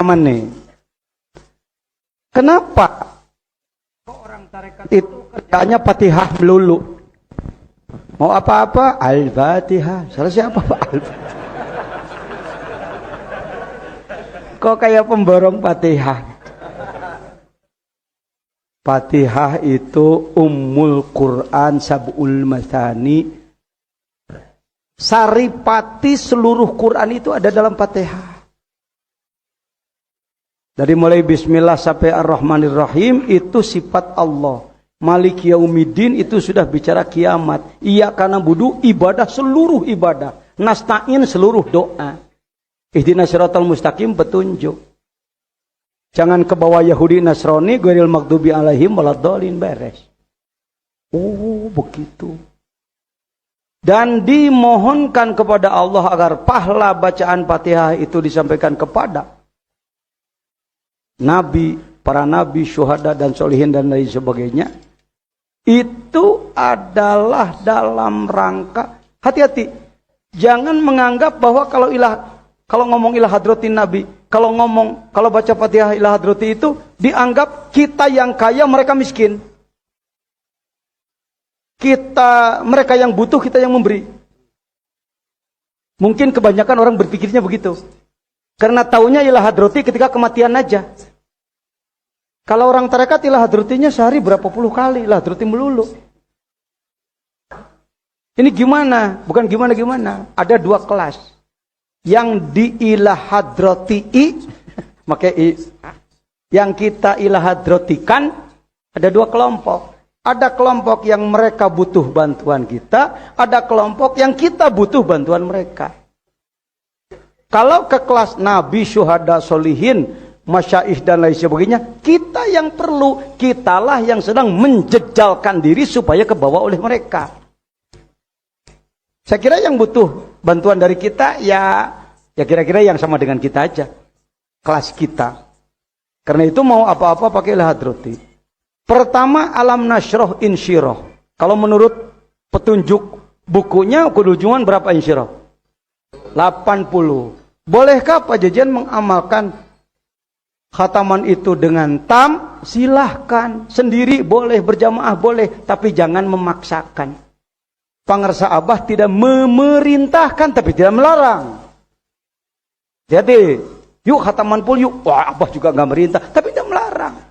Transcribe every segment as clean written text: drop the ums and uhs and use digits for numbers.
aman nih. Kenapa orang tarekat itu kerjanya Fatihah melulu? Mau apa-apa Al-Fatihah. Selesai apa-apa Al-Fatihah. Kok kayak pemborong Fatihah? Fatihah itu Ummul Quran Sab'ul Masani. Saripati seluruh Quran itu ada dalam Fatihah. Dari mulai Bismillah sampai Ar-Rahmanir-Rahim itu sifat Allah. Malik Yaumiddin itu sudah bicara kiamat. Iyyaka na'budu ibadah seluruh ibadah. Nasta'in seluruh doa. Ihdinas siratal mustaqim petunjuk. Jangan ke bawah Yahudi Nasrani ghairil maghdubi alaihim waladdallin beres. Oh, begitu. Dan dimohonkan kepada Allah agar pahala bacaan Fatihah itu disampaikan kepada nabi, para nabi, syuhada dan solihin dan lain sebagainya. Itu adalah dalam rangka hati-hati. Jangan menganggap bahwa kalau ngomong ilah hadratin nabi, kalau baca Fatihah ilah hadrati itu dianggap kita yang kaya, mereka miskin. Mereka yang butuh, kita yang memberi. Mungkin kebanyakan orang berpikirnya begitu. Karena taunya ilah hadrati ketika kematian aja. Kalau orang tarekat ilah hadratinya sehari berapa puluh kali ilah hadrati melulu. Ini gimana? Bukan gimana-gimana. Ada dua kelas. Yang di ilah hadrati pakai i. Yang kita ilah hadratikan ada dua kelompok. Ada kelompok yang mereka butuh bantuan kita, ada kelompok yang kita butuh bantuan mereka. Kalau ke kelas nabi, syuhada, solihin, masyaikh dan lain sebagainya, kita yang perlu, kitalah yang sedang menjejalkan diri supaya ke bawah oleh mereka. Saya kira yang butuh bantuan dari kita ya kira-kira yang sama dengan kita aja, kelas kita. Karena itu mau apa-apa pakai ilah hadrati. Pertama alam nasroh insyirah. Kalau menurut petunjuk bukunya kedujuan berapa insyirah? 80. Bolehkah Pak Jajan mengamalkan khataman itu dengan tam? Silahkan. Sendiri boleh, berjamaah boleh, tapi jangan memaksakan. Pangarsa Abah tidak memerintahkan tapi tidak melarang. Jadi, yuk khataman pul yuk. Wah, Abah juga nggak merintah, tapi tidak melarang.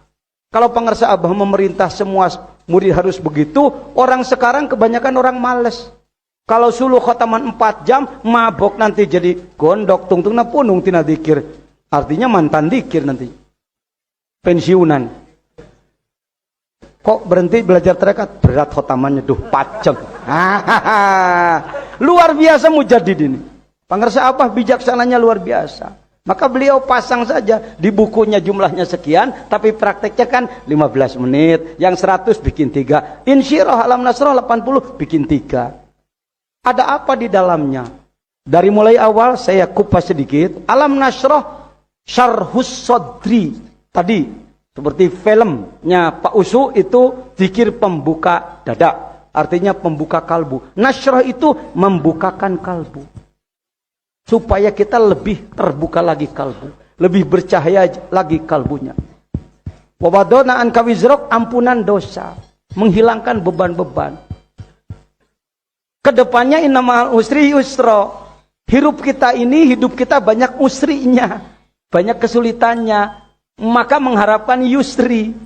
Kalau pangarsa Abah memerintah semua murid harus begitu, orang sekarang kebanyakan orang males. Kalau suluh khataman 4 jam, mabok nanti jadi gondok, tungtungna punung tina dikir. Artinya mantan dikir nanti. Pensiunan. Kok berhenti belajar tarekat? Berat khatamannya, 4 jam. Luar biasa mujadid ini. Pangarsa Abah bijaksananya luar biasa. Maka beliau pasang saja di bukunya jumlahnya sekian, tapi prakteknya kan 15 menit, yang 100 bikin 3. Insyirah alam nasrah 80 bikin 3. Ada apa di dalamnya? Dari mulai awal saya kupas sedikit. Alam nasrah syarhus sodri. Tadi seperti filmnya Pak Usu itu zikir pembuka dada. Artinya pembuka kalbu. Nasrah itu membukakan kalbu. Supaya kita lebih terbuka lagi kalbu. Lebih bercahaya lagi kalbunya. Wawadona an kawizrok, ampunan dosa. Menghilangkan beban-beban. Kedepannya innamal usri yusra. Hidup kita banyak usrinya. Banyak kesulitannya. Maka mengharapkan yusri.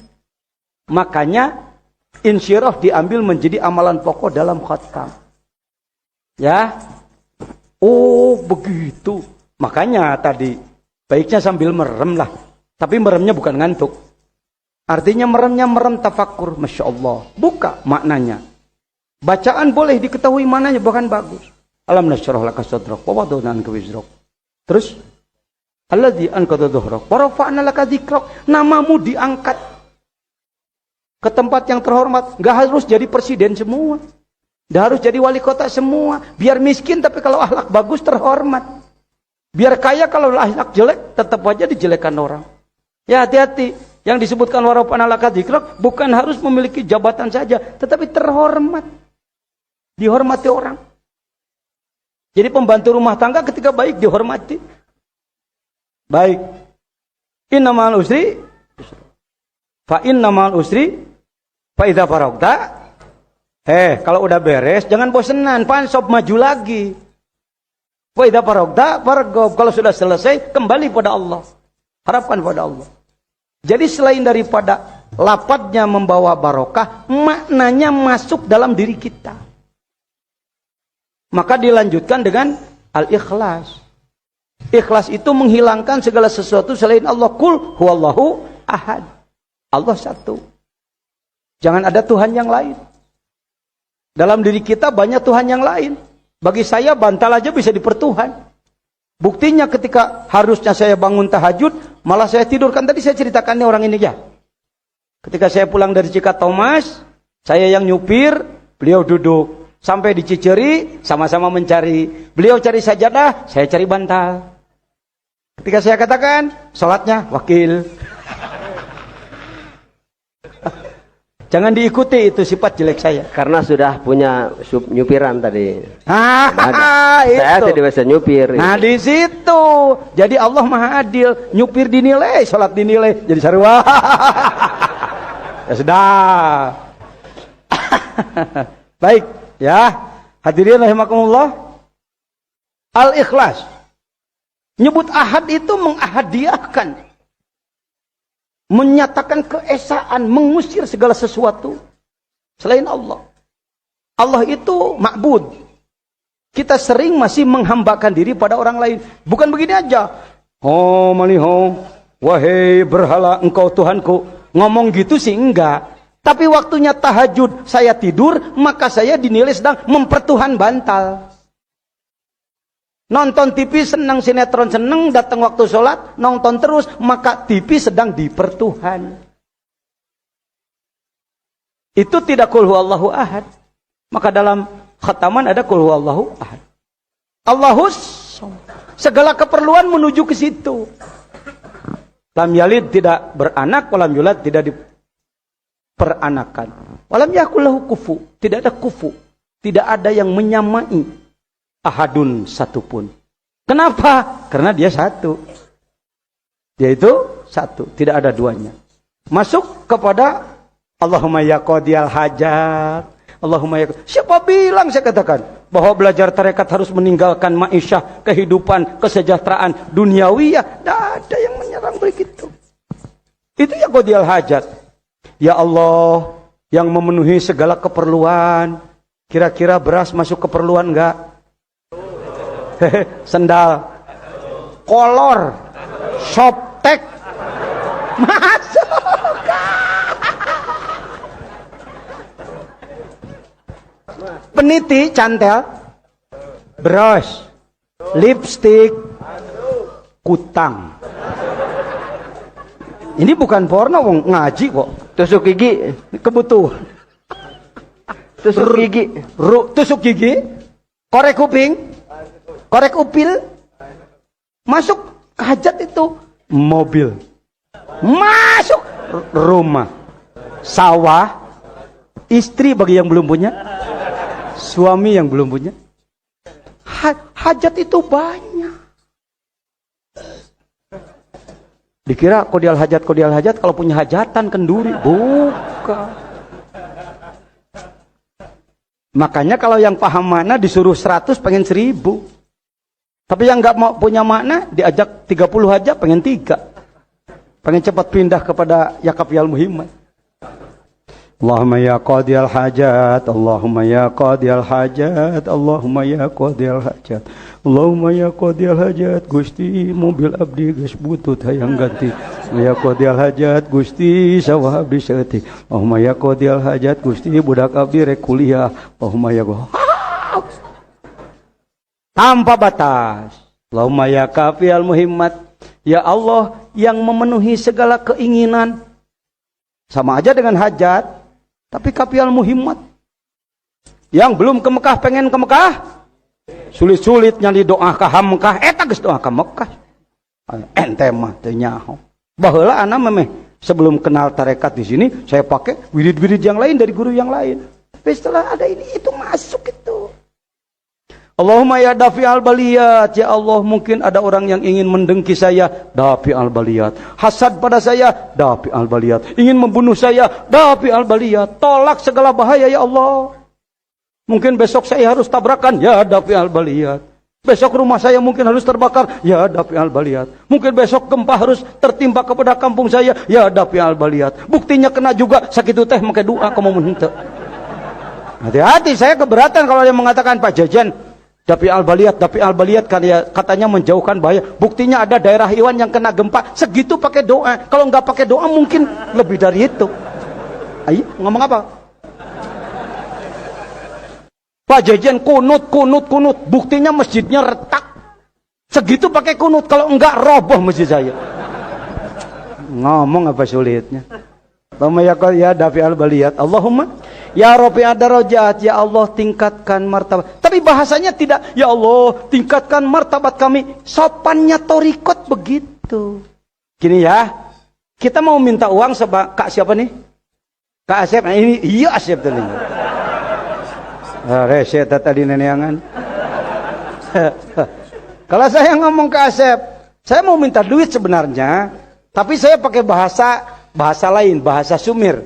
Makanya insyirah diambil menjadi amalan pokok dalam khatam. Ya. Oh begitu. Makanya tadi baiknya sambil merem lah. Tapi meremnya bukan ngantuk. Artinya merem tafakkur. Masya Allah. Buka maknanya. Bacaan boleh diketahui mananya, bahkan bagus. Alam nasyrah laka sadrak wa wada'na anka wizrak. Terus alladzi anqadha dhahrak wa rafa'na laka dzikrak. Namamu diangkat ke tempat yang terhormat. Enggak harus jadi presiden semua. Enggak harus jadi wali kota semua. Biar miskin tapi kalau akhlak bagus terhormat. Biar kaya kalau akhlak jelek tetap aja dijelekan orang. Ya hati-hati. Yang disebutkan wa rafa'na laka dzikrak bukan harus memiliki jabatan saja, tetapi terhormat. Dihormati orang. Jadi pembantu rumah tangga ketika baik dihormati. Baik. Innamal usri fa innamal usri fa idza faragta. Kalau udah beres jangan bosenan, pansop maju lagi. Fa idza faragta farghab. Kalau sudah selesai kembali pada Allah. Harapkan pada Allah. Jadi selain daripada lafadznya membawa barokah, maknanya masuk dalam diri kita. Maka dilanjutkan dengan al-ikhlas. Ikhlas itu menghilangkan segala sesuatu selain Allah. Qul huwallahu ahad. Allah satu. Jangan ada Tuhan yang lain. Dalam diri kita banyak Tuhan yang lain. Bagi saya bantal aja bisa dipertuhan. Buktinya ketika harusnya saya bangun tahajud, malah saya tidurkan. Tadi saya ceritakannya orang ini ya. Ketika saya pulang dari Cikatomas, saya yang nyupir, beliau duduk. Sampai di Ciceri, sama-sama mencari. Beliau cari sajadah, saya cari bantal. Ketika saya katakan, sholatnya wakil. Jangan diikuti, itu sifat jelek saya. Karena sudah punya nyupiran tadi. Saya tidak bisa nyupir. Nah di situ. Jadi Allah Maha Adil. Nyupir dinilai, sholat dinilai. Jadi sarwa. Ya sudah. Baik, ya. Hadirin rahimakumullah. Al-ikhlas. Nyebut ahad itu mengahadiahkan. Menyatakan keesaan, mengusir segala sesuatu selain Allah. Allah itu ma'bud. Kita sering masih menghambakan diri pada orang lain. Bukan begini aja. Oh maliho, wahai berhala engkau Tuhanku. Ngomong gitu sih enggak. Tapi waktunya tahajud, saya tidur, maka saya dinilai sedang mempertuhan bantal. Nonton TV senang, sinetron senang, datang waktu sholat, nonton terus, maka TV sedang dipertuhan. Itu tidak qul huwallahu ahad. Maka dalam khataman ada qul huwallahu ahad. Allahus, segala keperluan menuju ke situ. Lam yalid tidak beranak, walam yulad tidak diperanakan. Walam yakul lahu kufu, tidak ada kufu. Tidak ada yang menyamai ahadun satupun. Kenapa? Karena dia satu. Yaitu satu, tidak ada duanya. Masuk kepada Allahumma ya qadiyal hajat. Allahumma ya. Siapa bilang saya katakan bahwa belajar tarekat harus meninggalkan ma'isyah, kehidupan, kesejahteraan duniawiyah? Tidak ada yang menyerang begitu. Itu ya qadiyal hajat. Ya Allah yang memenuhi segala keperluan. Kira-kira beras masuk keperluan enggak? Sendal, kolor, shoptek, masuk. Peniti, cantel, brush, lipstick, kutang. Ini bukan porno, ngaji kok. Tusuk gigi, kebutuhan. Tusuk gigi, tusuk gigi, korek kuping. Korek upil, masuk hajat itu mobil, masuk rumah, sawah, istri bagi yang belum punya, suami yang belum punya. Hajat itu banyak. Dikira qadiyal hajat kalau punya hajatan kenduri, bukan. Makanya kalau yang paham makna disuruh 100 pengen 1000. Tapi yang nggak mau punya makna diajak 30 aja pengen 3. Pengen cepat pindah kepada yakafiyal muhimmat. Allahumma ya qadiyal hajat, Allahumma ya qadiyal hajat, Allahumma ya qadiyal hajat, Allahumma ya qadiyal hajat. Gusti mobil abdi geus butut hayang ganti. Ya qadiyal hajat Gusti sawah abdi seeutik. Allahumma ya qadiyal hajat Gusti budak abdi rek kuliah. Allahumma ya tanpa batas. Allahumma ya kafiyal muhimmat. Ya Allah yang memenuhi segala keinginan. Sama aja dengan hajat. Tapi kafiyal muhimmat. Yang belum ke Mekah pengen ke Mekah. Sulit-sulit nyali doa ke Mekah. Eta geus doa ke Mekah. Ente mah teu nyaho. Baheula ana memeh sebelum kenal tarekat di sini saya pakai wirid-wirid yang lain dari guru yang lain. Tapi setelah ada ini itu masuk itu. Allahumma ya dafi'al baliyat, ya Allah mungkin ada orang yang ingin mendengki saya, dafi'al baliyat. Hasad pada saya, dafi'al baliyat. Ingin membunuh saya, dafi'al baliyat. Tolak segala bahaya ya Allah. Mungkin besok saya harus tabrakan, ya dafi'al baliyat. Besok rumah saya mungkin harus terbakar, ya dafi'al baliyat. Mungkin besok gempa harus tertimpa kepada kampung saya, ya dafi'al baliyat. Buktinya kena juga, sakit teh make doa kamu menhente. Hati-hati, saya keberatan kalau dia mengatakan Pak Jajan dapi al-baliyat katanya menjauhkan bahaya. Buktinya ada daerah Iwan yang kena gempa segitu pakai doa. Kalau nggak pakai doa mungkin lebih dari itu. Ayo ngomong apa? Pak Jajan kunut. Buktinya masjidnya retak. Segitu pakai kunut. Kalau enggak roboh masjid saya. Ngomong apa sulitnya? Allahumma ya dafi al-baliyat. Allahumma ya Rafi'ad darajat, ya Allah tingkatkan martabat. Tapi bahasanya tidak, ya Allah tingkatkan martabat kami. Sopannya torikot begitu. Gini ya, kita mau minta uang sama Kak siapa nih? Kak Asep, nah ini iya Asep tadi. Reset tadi neneangan. Kalau saya ngomong ke Asep, saya mau minta duit sebenarnya, tapi saya pakai bahasa lain, bahasa Sumir.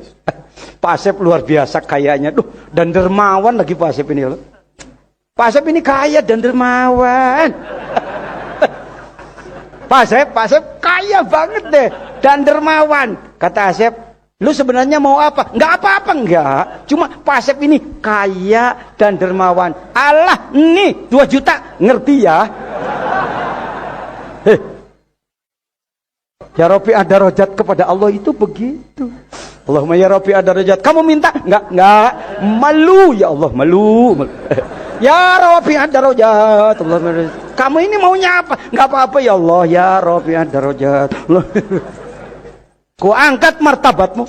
Pak Asep luar biasa kayanya, dan dermawan lagi Pak Asep ini loh. Pak Asep ini kaya dan dermawan. Pak Asep kaya banget deh dan dermawan. Kata Asep, lu sebenarnya mau apa? Enggak apa-apa, enggak. Cuma Pak Asep ini kaya dan dermawan. Allah, nih 2 juta, ngerti ya? Ya Rafi'ad darajat kepada Allah itu begitu. Allahumma ya Rafi'ad darajat. Kamu minta? Enggak. Malu ya Allah, malu. Ya Rafi'ad darajat. Kamu ini maunya apa? Enggak apa-apa ya Allah, ya Rafi'ad darajat. Ku angkat martabatmu.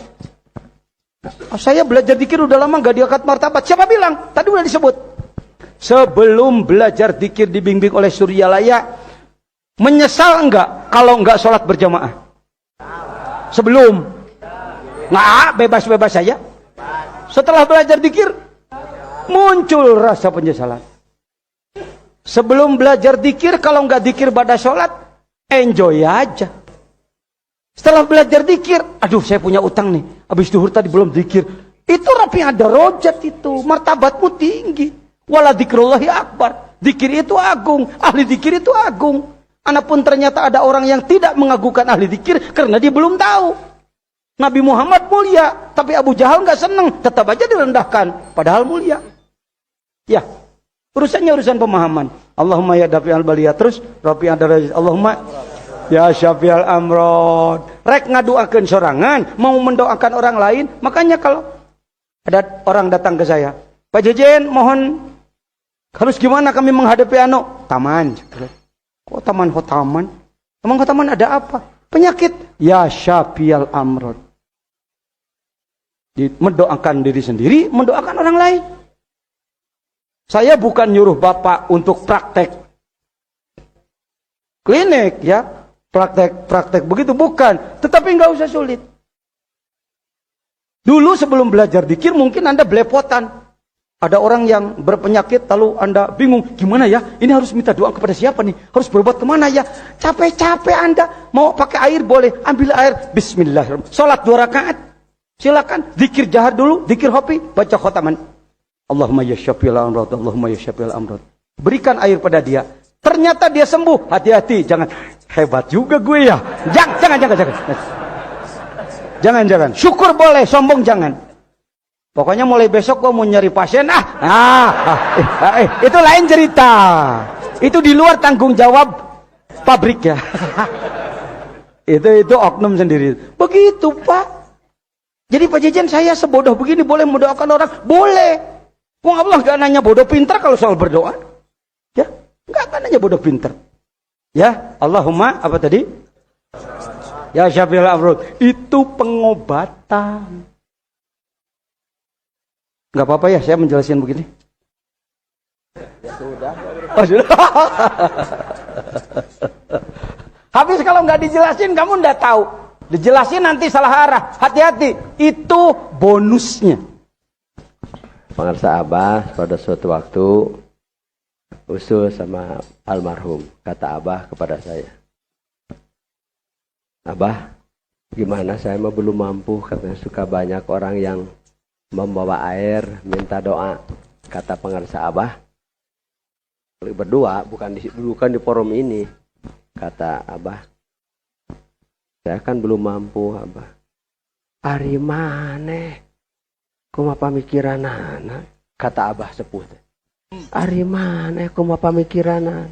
Saya belajar dikir udah lama enggak diangkat martabat. Siapa bilang? Tadi udah disebut. Sebelum belajar dikir dibimbing oleh Suryalaya, menyesal enggak kalau enggak sholat berjamaah? Sebelum nggak bebas-bebas saja. Setelah belajar dikir muncul rasa penyesalan. Sebelum belajar dikir kalau nggak dikir pada sholat enjoy aja. Setelah belajar dikir, aduh saya punya utang nih, habis duhur tadi belum dikir. Itu Rafi'ad darajat, itu martabatmu tinggi. Wala dzikrullahi akbar. Dikir itu agung, ahli dikir itu agung. Anapun ternyata ada orang yang tidak mengagukan ahli dikir karena dia belum tahu. Nabi Muhammad mulia, tapi Abu Jahal nggak seneng, tetap aja direndahkan, padahal mulia. Ya, urusannya urusan pemahaman. Allahumma ya dafi'al baliyat, terus Rafi'ad darajat. Allahumma ya syafi'al amrod. Rek ngaduakeun sorangan, mau mendoakan orang lain. Makanya kalau ada orang datang ke saya, Pak Jejen, mohon harus gimana kami menghadapi taman. Kok taman hotaman? Emang hotaman ada apa? Penyakit. Ya syafi'al amrod. Mendoakan diri sendiri, mendoakan orang lain. Saya bukan nyuruh Bapak untuk praktek klinik ya, praktek begitu, bukan. Tetapi nggak usah sulit. Dulu sebelum belajar dikir mungkin Anda belepotan. Ada orang yang berpenyakit lalu Anda bingung, gimana ya? Ini harus minta doa kepada siapa nih? Harus berobat kemana ya? Capek-capek Anda. Mau pakai air boleh, ambil air. Bismillahirrahmanirrahim. Salat 2 rakaat. Silakan. Zikir jahar dulu, zikir hopi, baca khotaman. Allahumma ya syafi'al amrad, Allahumma ya syafi'al amrad. Berikan air pada dia. Ternyata dia sembuh. Hati-hati, jangan. Hebat juga gue ya. Jangan. Syukur boleh, sombong jangan. Pokoknya mulai besok gue mau nyari pasien. Itu lain cerita. Itu di luar tanggung jawab pabrik ya. itu oknum sendiri. Begitu Pak. Jadi Pak Jejen, saya sebodoh begini boleh mendoakan orang? Boleh. Wong Allah gak nanya bodoh pintar kalau soal berdoa. Ya, gak nanya bodoh pintar. Ya, Allahumma apa tadi? Ya syafi'al amrod. Itu pengobatan. Gak apa-apa ya saya menjelaskan begini. Sudah. Oh, sudah. Habis kalau nggak dijelasin kamu nggak tahu. Dijelasin nanti salah arah. Hati-hati. Itu bonusnya. Pengarsa Abah pada suatu waktu usul sama almarhum. Kata Abah kepada saya, Abah, gimana saya mah belum mampu. Katanya suka banyak orang yang membawa air, minta doa. Kata pengarsa Abah, berdua, bukan di forum ini. Kata Abah, saya kan belum mampu, Abah. Ari maneh, kumaha pamikiranana? Kata Abah sepuh. Ari maneh kumaha pamikiranana?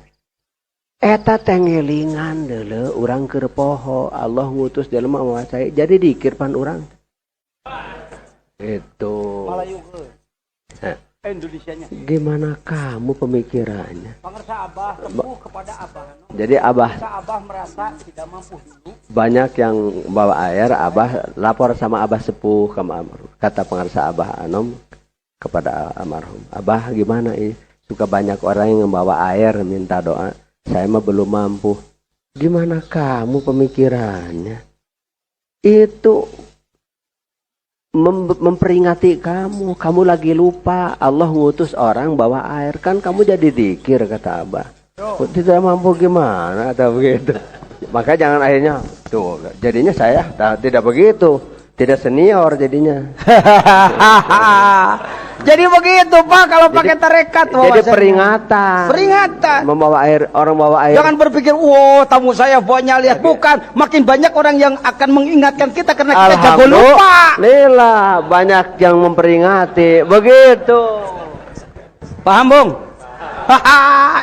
Eta tengelingan deuleu urang keur poho, Allah ngutus jelema mawacai jadi dikir pan urang. Itu. Indonesianya. Gimana kamu pemikirannya? Pengersa Abah teguh kepada Abah. Jadi Abah Merasa tidak mampu dulu. banyak yang bawa air, Abah lapor sama Abah sepuh, kata pengarsa Abah Anom kepada almarhum. Abah gimana ini? Suka banyak orang yang membawa air minta doa. Saya mah belum mampu. Gimana kamu pemikirannya? Itu memperingati kamu lagi lupa. Allah ngutus orang bawa air, kan kamu jadi dikir, kata Abah. Tidak mampu gimana, atau begitu. Maka jangan akhirnya tuh, jadinya saya tidak begitu, tidak senior jadinya. Jadi begitu Pak kalau pakai tarekat. Jadi peringatan. Membawa air, orang bawa air. Jangan berpikir, wow tamu saya banyak lihat. Bukan, makin banyak orang yang akan mengingatkan kita karena kita jago lupa. Alhamdulillah, banyak yang memperingati. Begitu. Paham Bung?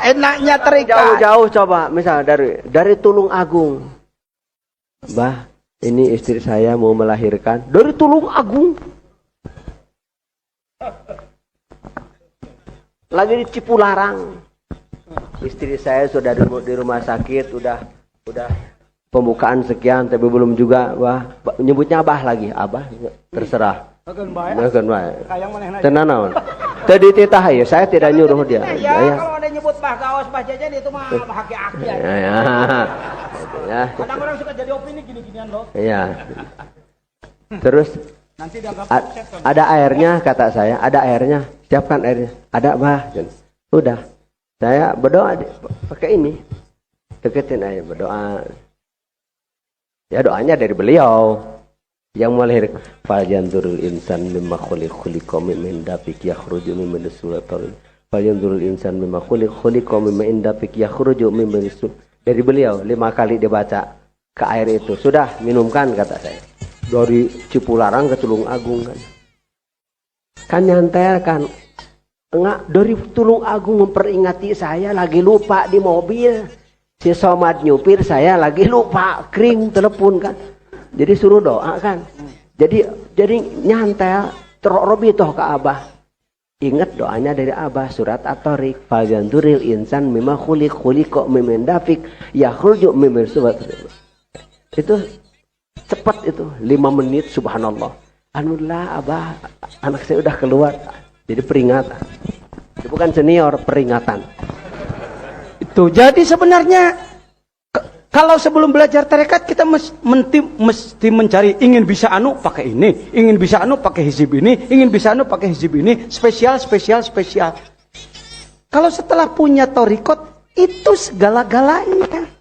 Enaknya terikat. Jauh-jauh coba, misal dari Tulung Agung. Bah, ini istri saya mau melahirkan dari Tulung Agung. Lagi di Cipularang. Istri saya sudah di rumah sakit, udah pembukaan sekian tapi belum juga, Bah. Nyebutnya Abah lagi, Abah terserah. Makan baik. Tenan naon? Tadi titah ya, saya tidak nyuruh dia. Ya, kalau ada nyebut Bah Gaos, Bah Jajan itu mah haki-haki aja. Ya. Kadang orang suka jadi opini gini-ginian loh. Iya. Terus Nanti dianggap ada airnya, kata saya, ada airnya, siapkan airnya. Ada Bah. Udah. Saya berdoa pakai ini. Deketin aja berdoa. Ya doanya dari beliau yang melahirkan. Falyanzurul insan mimma khuliqa min dafik yakhruju min sulatul. Falyanzurul insan mimma khuliqa min dafik yakhruju min sul. Dari beliau 5 kali dibaca ke air itu. Sudah minumkan, kata saya. Dari Cipularang ke Tulung Agung kan nyantel kan. Enggak, dari Tulung Agung memperingati saya lagi lupa di mobil. Si Somad nyupir, saya lagi lupa, kering telepon kan. Jadi suruh doa kan. Jadi nyantel terobi toh ke Abah. Ingat doanya dari Abah, surat At-Tariq. Falyanzuril insan mimma khuliqa min dafik yakhruju min subat. Itu cepat itu, 5 menit, subhanallah. Alhamdulillah Abah, anak saya udah keluar. Jadi peringatan. Itu bukan senior, peringatan. Itu jadi sebenarnya kalau sebelum belajar tarekat kita mesti mencari, ingin bisa anu pakai ini, ingin bisa anu pakai hizib ini, ingin bisa anu pakai hizib ini, spesial. Kalau setelah punya torikot itu segala-galanya.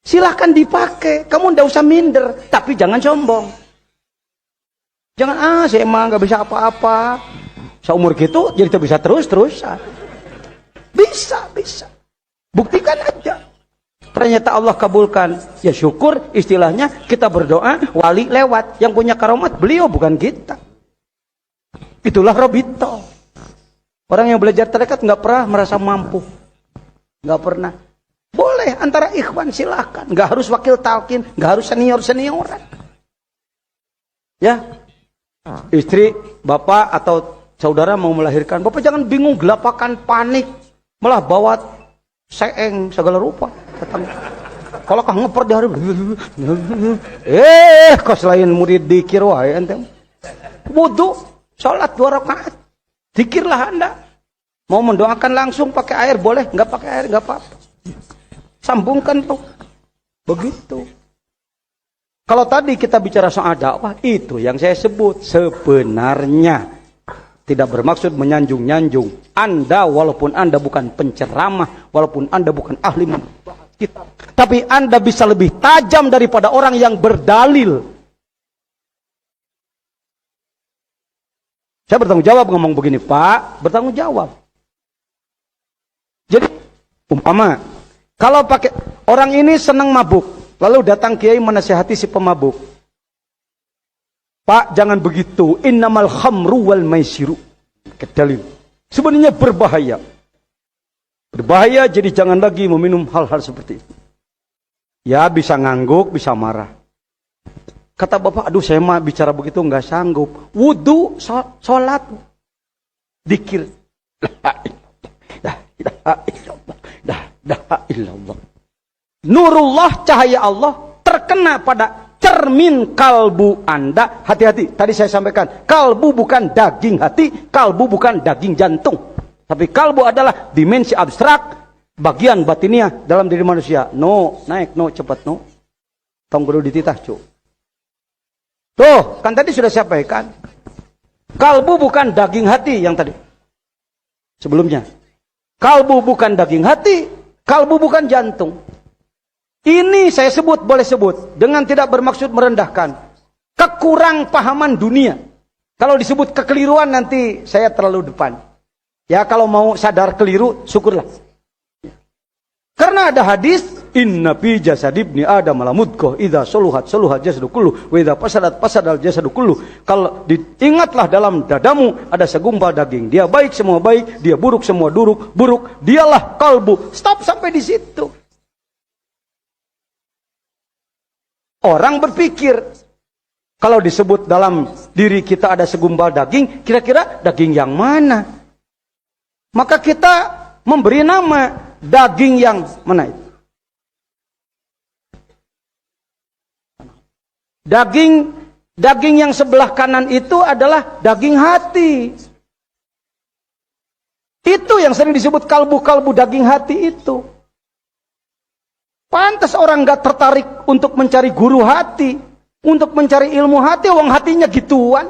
Silahkan dipakai, kamu ndak usah minder, tapi jangan sombong. Jangan saya emang nggak bisa apa-apa. Seumur gitu jadi bisa terus-terusan. Bisa. Buktikan aja. Ternyata Allah kabulkan. Ya syukur, istilahnya kita berdoa, wali lewat. Yang punya karomat beliau, bukan kita. Itulah Robito. Orang yang belajar tarekat nggak pernah merasa mampu. Nggak pernah. Boleh antara ikhwan, silakan. Nggak harus wakil talqin, nggak harus senioran. Ya. Istri, bapak atau saudara mau melahirkan, bapak jangan bingung, gelapakan, panik. Malah bawa seeng segala rupa. Kalau kau ngeper di hari kau selain murid dikir wae ente wudu sholat 2 rakaat dikirlah Anda. Mau mendoakan langsung pakai air boleh, nggak pakai air nggak apa-apa, sambungkan tuh begitu. Kalau tadi kita bicara soal dakwah, itu yang saya sebut sebenarnya tidak bermaksud menyanjung-nyanjung. Anda walaupun Anda bukan penceramah, walaupun Anda bukan ahli membahas kitab, tapi Anda bisa lebih tajam daripada orang yang berdalil. Saya bertanggung jawab ngomong begini, Pak, bertanggung jawab. Jadi umpama kalau pakai orang ini senang mabuk, lalu datang kiai menasihati si pemabuk. Pak, jangan begitu. Innamal khamru wal maisiru. Kedalil. Sebenarnya berbahaya. Berbahaya, jadi jangan lagi meminum hal-hal seperti itu. Ya, bisa ngangguk, bisa marah. Kata bapak, aduh saya mah bicara begitu nggak sanggup. Wudu, sholat, dikir. Nurullah, cahaya Allah terkena pada cermin kalbu Anda. Hati-hati, tadi saya sampaikan, kalbu bukan daging hati, kalbu bukan daging jantung, tapi kalbu adalah dimensi abstrak, bagian batiniah dalam diri manusia. No, naik, no, cepat, no. Tong kudu dititah, cu. Tuh, kan tadi sudah saya sampaikan, kalbu bukan daging hati yang tadi sebelumnya. Kalbu bukan daging hati, kalbu bukan jantung. Ini saya sebut, boleh sebut, dengan tidak bermaksud merendahkan. Kekurang pahaman dunia. Kalau disebut kekeliruan nanti saya terlalu depan. Ya kalau mau sadar keliru, syukurlah. Karena ada hadis, inna fi jasad ibni adam la mudghah idza saluhat saluhat jasadu kullu wa idza fasadat fasadal jasadu kullu. Kalau ingatlah dalam dadamu ada segumpal daging. Dia baik semua baik, dia buruk semua buruk. Dialah kalbu. Stop sampai di situ. Orang berpikir, kalau disebut dalam diri kita ada segumpal daging, kira-kira daging yang mana? Maka kita memberi nama daging yang mana itu? Daging yang sebelah kanan itu adalah daging hati. Itu yang sering disebut kalbu-kalbu daging hati itu. Pantas orang gak tertarik untuk mencari guru hati, untuk mencari ilmu hati, wong hatinya gituan.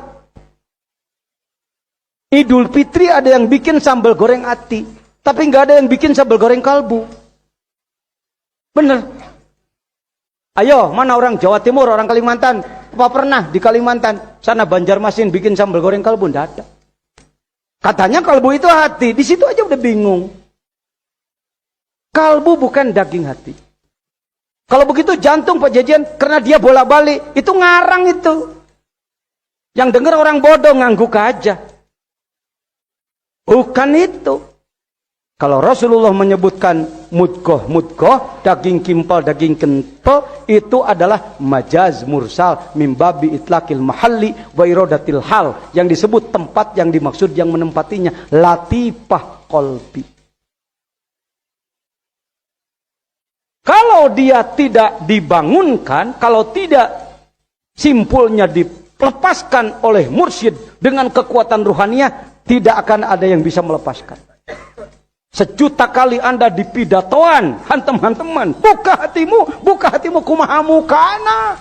Idul Fitri ada yang bikin sambal goreng hati, tapi gak ada yang bikin sambal goreng kalbu. Bener. Ayo, mana orang Jawa Timur, orang Kalimantan? Apa pernah di Kalimantan, sana Banjarmasin bikin sambal goreng kalbu? Nggak ada. Katanya kalbu itu hati, di situ aja udah bingung. Kalbu bukan daging hati. Kalau begitu jantung Pak Jajian, karena dia bola-balik, itu ngarang itu. Yang dengar orang bodoh, ngangguk aja. Bukan itu. Kalau Rasulullah menyebutkan mudghah, daging kimpal, daging kental, itu adalah majaz mursal mimbabi itlaqil mahalli wa iradatil hal. Yang disebut tempat yang dimaksud yang menempatinya. Latifah qalbi. Kalau dia tidak dibangunkan, kalau tidak simpulnya dilepaskan oleh mursyid dengan kekuatan ruhaniah, tidak akan ada yang bisa melepaskan. Sejuta kali Anda dipidatoan, hantem-hanteman, buka hatimu kumahamu kana.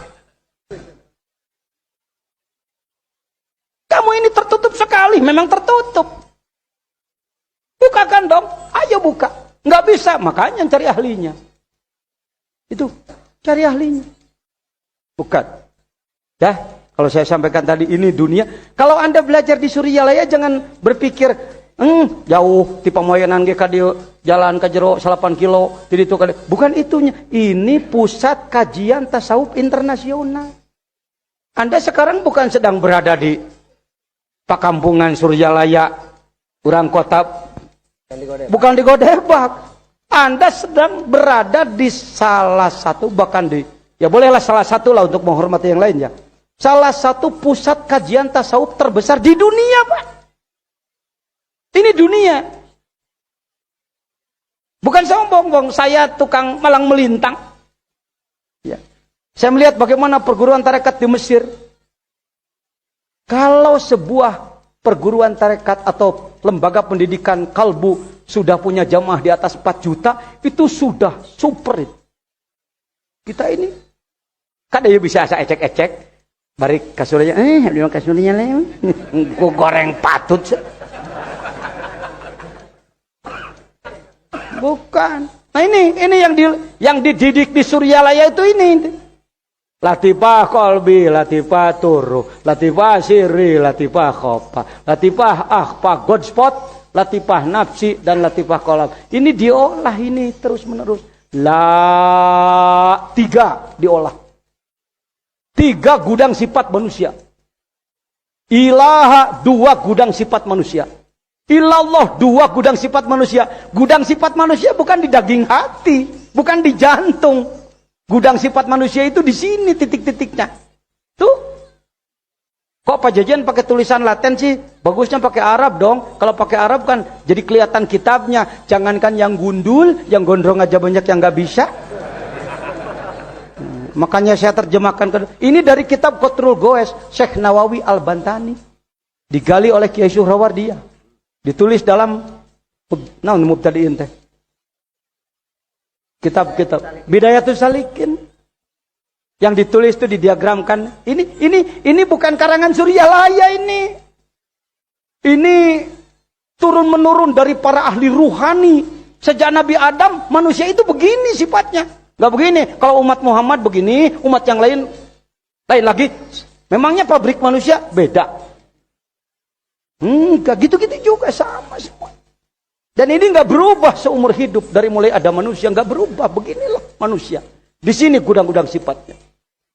Kamu ini tertutup sekali, memang tertutup. Bukakan dong, ayo buka. Nggak bisa, makanya cari ahlinya. Itu, cari ahlinya. Bukan. Ya, kalau saya sampaikan tadi ini dunia. Kalau Anda belajar di Suryalaya jangan berpikir, jauh tipe moyanan ge ka dieu jalan ka jero 8 kilo di ditu ka. Bukan itunya. Ini pusat kajian tasawuf internasional. Anda sekarang bukan sedang berada di Pakampungan Suryalaya, urang kota, bukan di Godebak. Anda sedang berada di salah satu, bahkan di, ya bolehlah salah satu lah untuk menghormati yang lainnya. Salah satu pusat kajian tasawuf terbesar di dunia, Pak. Ini dunia. Bukan sombong, saya tukang malang melintang. Ya. Saya melihat bagaimana perguruan tarekat di Mesir. Kalau sebuah perguruan tarekat atau lembaga pendidikan kalbu sudah punya jamaah di atas 4 juta, itu sudah super. Kita ini, kan ya bisa asa ecek-ecek. Barik kasurnya, dia kasurnya lem. Ku goreng patut. Bukan. Nah ini yang dididik di Suryalaya itu ini. Latifah kolbi, latifah turu, latifah siri, latifah khofa, latifah akhfa, godspot, latifah nafsi, dan latifah kolam. Ini diolah ini terus menerus. Tiga diolah. 3 gudang sifat manusia. Ilaha 2 gudang sifat manusia. Ilallah 2 gudang sifat manusia. Gudang sifat manusia bukan di daging hati, bukan di jantung. Gudang sifat manusia itu di sini titik-titiknya. Tuh. Kok Pak Jajan pakai tulisan Latin sih? Bagusnya pakai Arab dong. Kalau pakai Arab kan jadi kelihatan kitabnya. Jangankan yang gundul, yang gondrong aja banyak yang nggak bisa. Makanya saya terjemahkan ini dari kitab Qatrul Goes Syekh Nawawi Al-Bantani, digali oleh Kiai Suhrawardiyah, ditulis dalam mubtadiin teh. Kitab Bidayatus Salikin yang ditulis itu didiagramkan. Ini bukan karangan Suryalaya ini. Ini turun menurun dari para ahli ruhani. Sejak Nabi Adam manusia itu begini sifatnya. Gak begini, kalau umat Muhammad begini, umat yang lain lagi. Memangnya pabrik manusia beda? Enggak, gitu-gitu juga sama semua. Dan ini gak berubah seumur hidup. Dari mulai ada manusia gak berubah. Beginilah manusia. Di sini gudang-gudang sifatnya.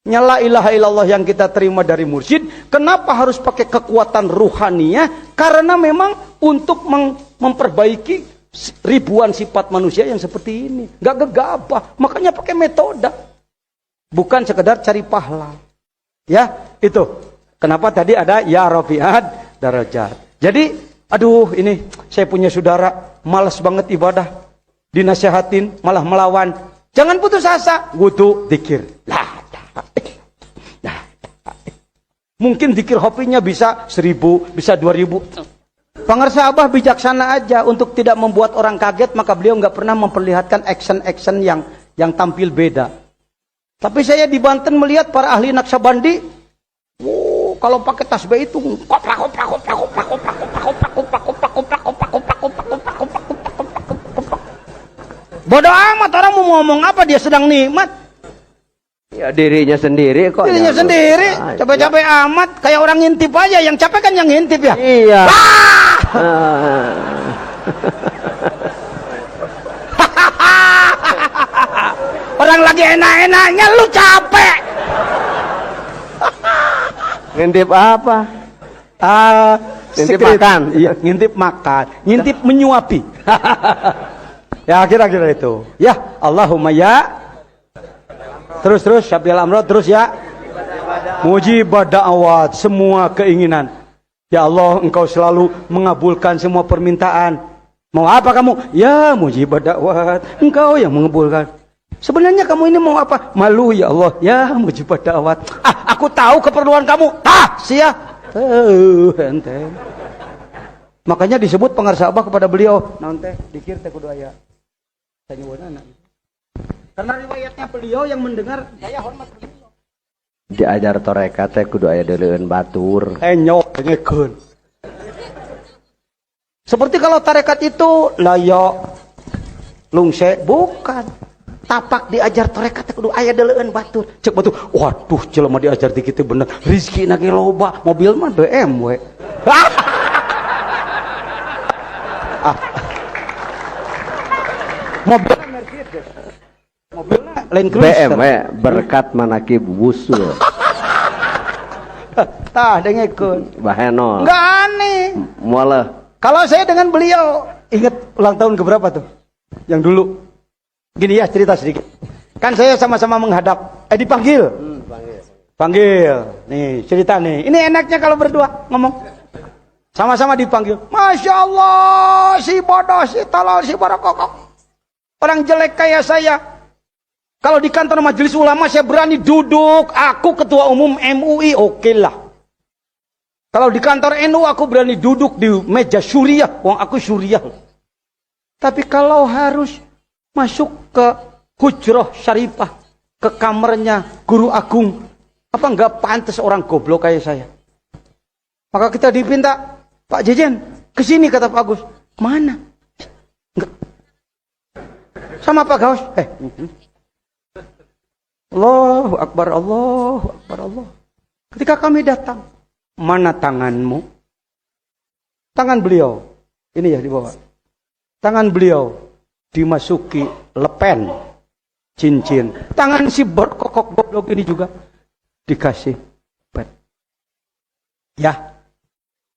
La ilaha illallah yang kita terima dari mursyid. Kenapa harus pakai kekuatan ruhaninya? Karena memang untuk memperbaiki ribuan sifat manusia yang seperti ini. Gak gegabah. Makanya pakai metode. Bukan sekedar cari pahala. Ya, itu. Kenapa tadi ada ya rafi'at darajat. Jadi, aduh ini saya punya saudara malas banget ibadah. Dinasihatin, malah melawan. Jangan putus asa. Wudu, zikir. Mungkin zikir hobinya bisa 1000, bisa 2000. Pangarsa Abah bijaksana aja untuk tidak membuat orang kaget, maka beliau nggak pernah memperlihatkan action-action yang tampil beda. Tapi saya di Banten melihat para ahli Naksabandi, kalau pakai tasbih itu bodoh amat, orang mau ngomong apa, dia sedang nikmat. Ya dirinya sendiri kok. Dirinya sendiri, capek-capek amat, kayak orang ngintip aja, yang capek kan yang ngintip ya. Iya. Orang lagi enak-enaknya lu capek. Ngintip apa? Ngintip makan. Iya, ngintip makan, ngintip menyuapi. Ya kira-kira itu. Ya, Allahumma ya. Terus Syafi'il Amro terus ya. Mujibad da'awat, semua keinginan. Ya Allah, engkau selalu mengabulkan semua permintaan. Mau apa kamu? Ya mujibad da'awat, engkau yang mengabulkan. Sebenarnya kamu ini mau apa? Malu ya Allah. Ya mujibad da'awat. Aku tahu keperluan kamu. Sia. Ente. Makanya disebut pengarsa Abah kepada beliau. Naon teh? Dikir teh kudu aya. Tanya anak. Karena riwayatnya beliau yang mendengar, saya hormat beliau. Diajar torekat teh kudu aya deuleueun batur. Nyok dengekeun. Seperti kalau tarekat itu layo lungse, bukan. Tapak diajar torekat teh kudu aya deuleueun batur. Cek batur, waduh jelema diajar di kitu bener. Rezeki na ge loba, mobil mah BMW. Mobil Mercedes. Mobilnya Land Cruiser. BMW berkat manakib wusul. Tah dengekeun. Baheno. Enggak aneh. Moaleuh. Kalau saya dengan beliau, ingat ulang tahun keberapa tuh? Yang dulu. Gini ya, cerita sedikit. Kan saya sama-sama menghadap. Dipanggil. Panggil. Nih, cerita nih. Ini enaknya kalau berdua ngomong. Sama-sama dipanggil. Masya Allah, si bodoh, si tolol, si barokokok. Orang jelek kayak saya. Kalau di kantor majelis ulama saya berani duduk. Aku ketua umum MUI, oke lah. Kalau di kantor NU aku berani duduk di meja syuriah. Wong aku syuriah. Tapi kalau harus masuk ke hujroh syarifah, ke kamarnya guru agung, Apa enggak pantas orang goblok kayak saya? Maka kita dipinta, Pak Jejen, kesini kata Pak Agus. Mana? Enggak. Sama Pak Gaus. Allahu Akbar, Allahu Akbar, Allah. Ketika kami datang, mana tanganmu? Tangan beliau, ini ya di bawah. Tangan beliau dimasuki lepen cincin. Tangan si berkokok goblok ini juga dikasih pen. Ya.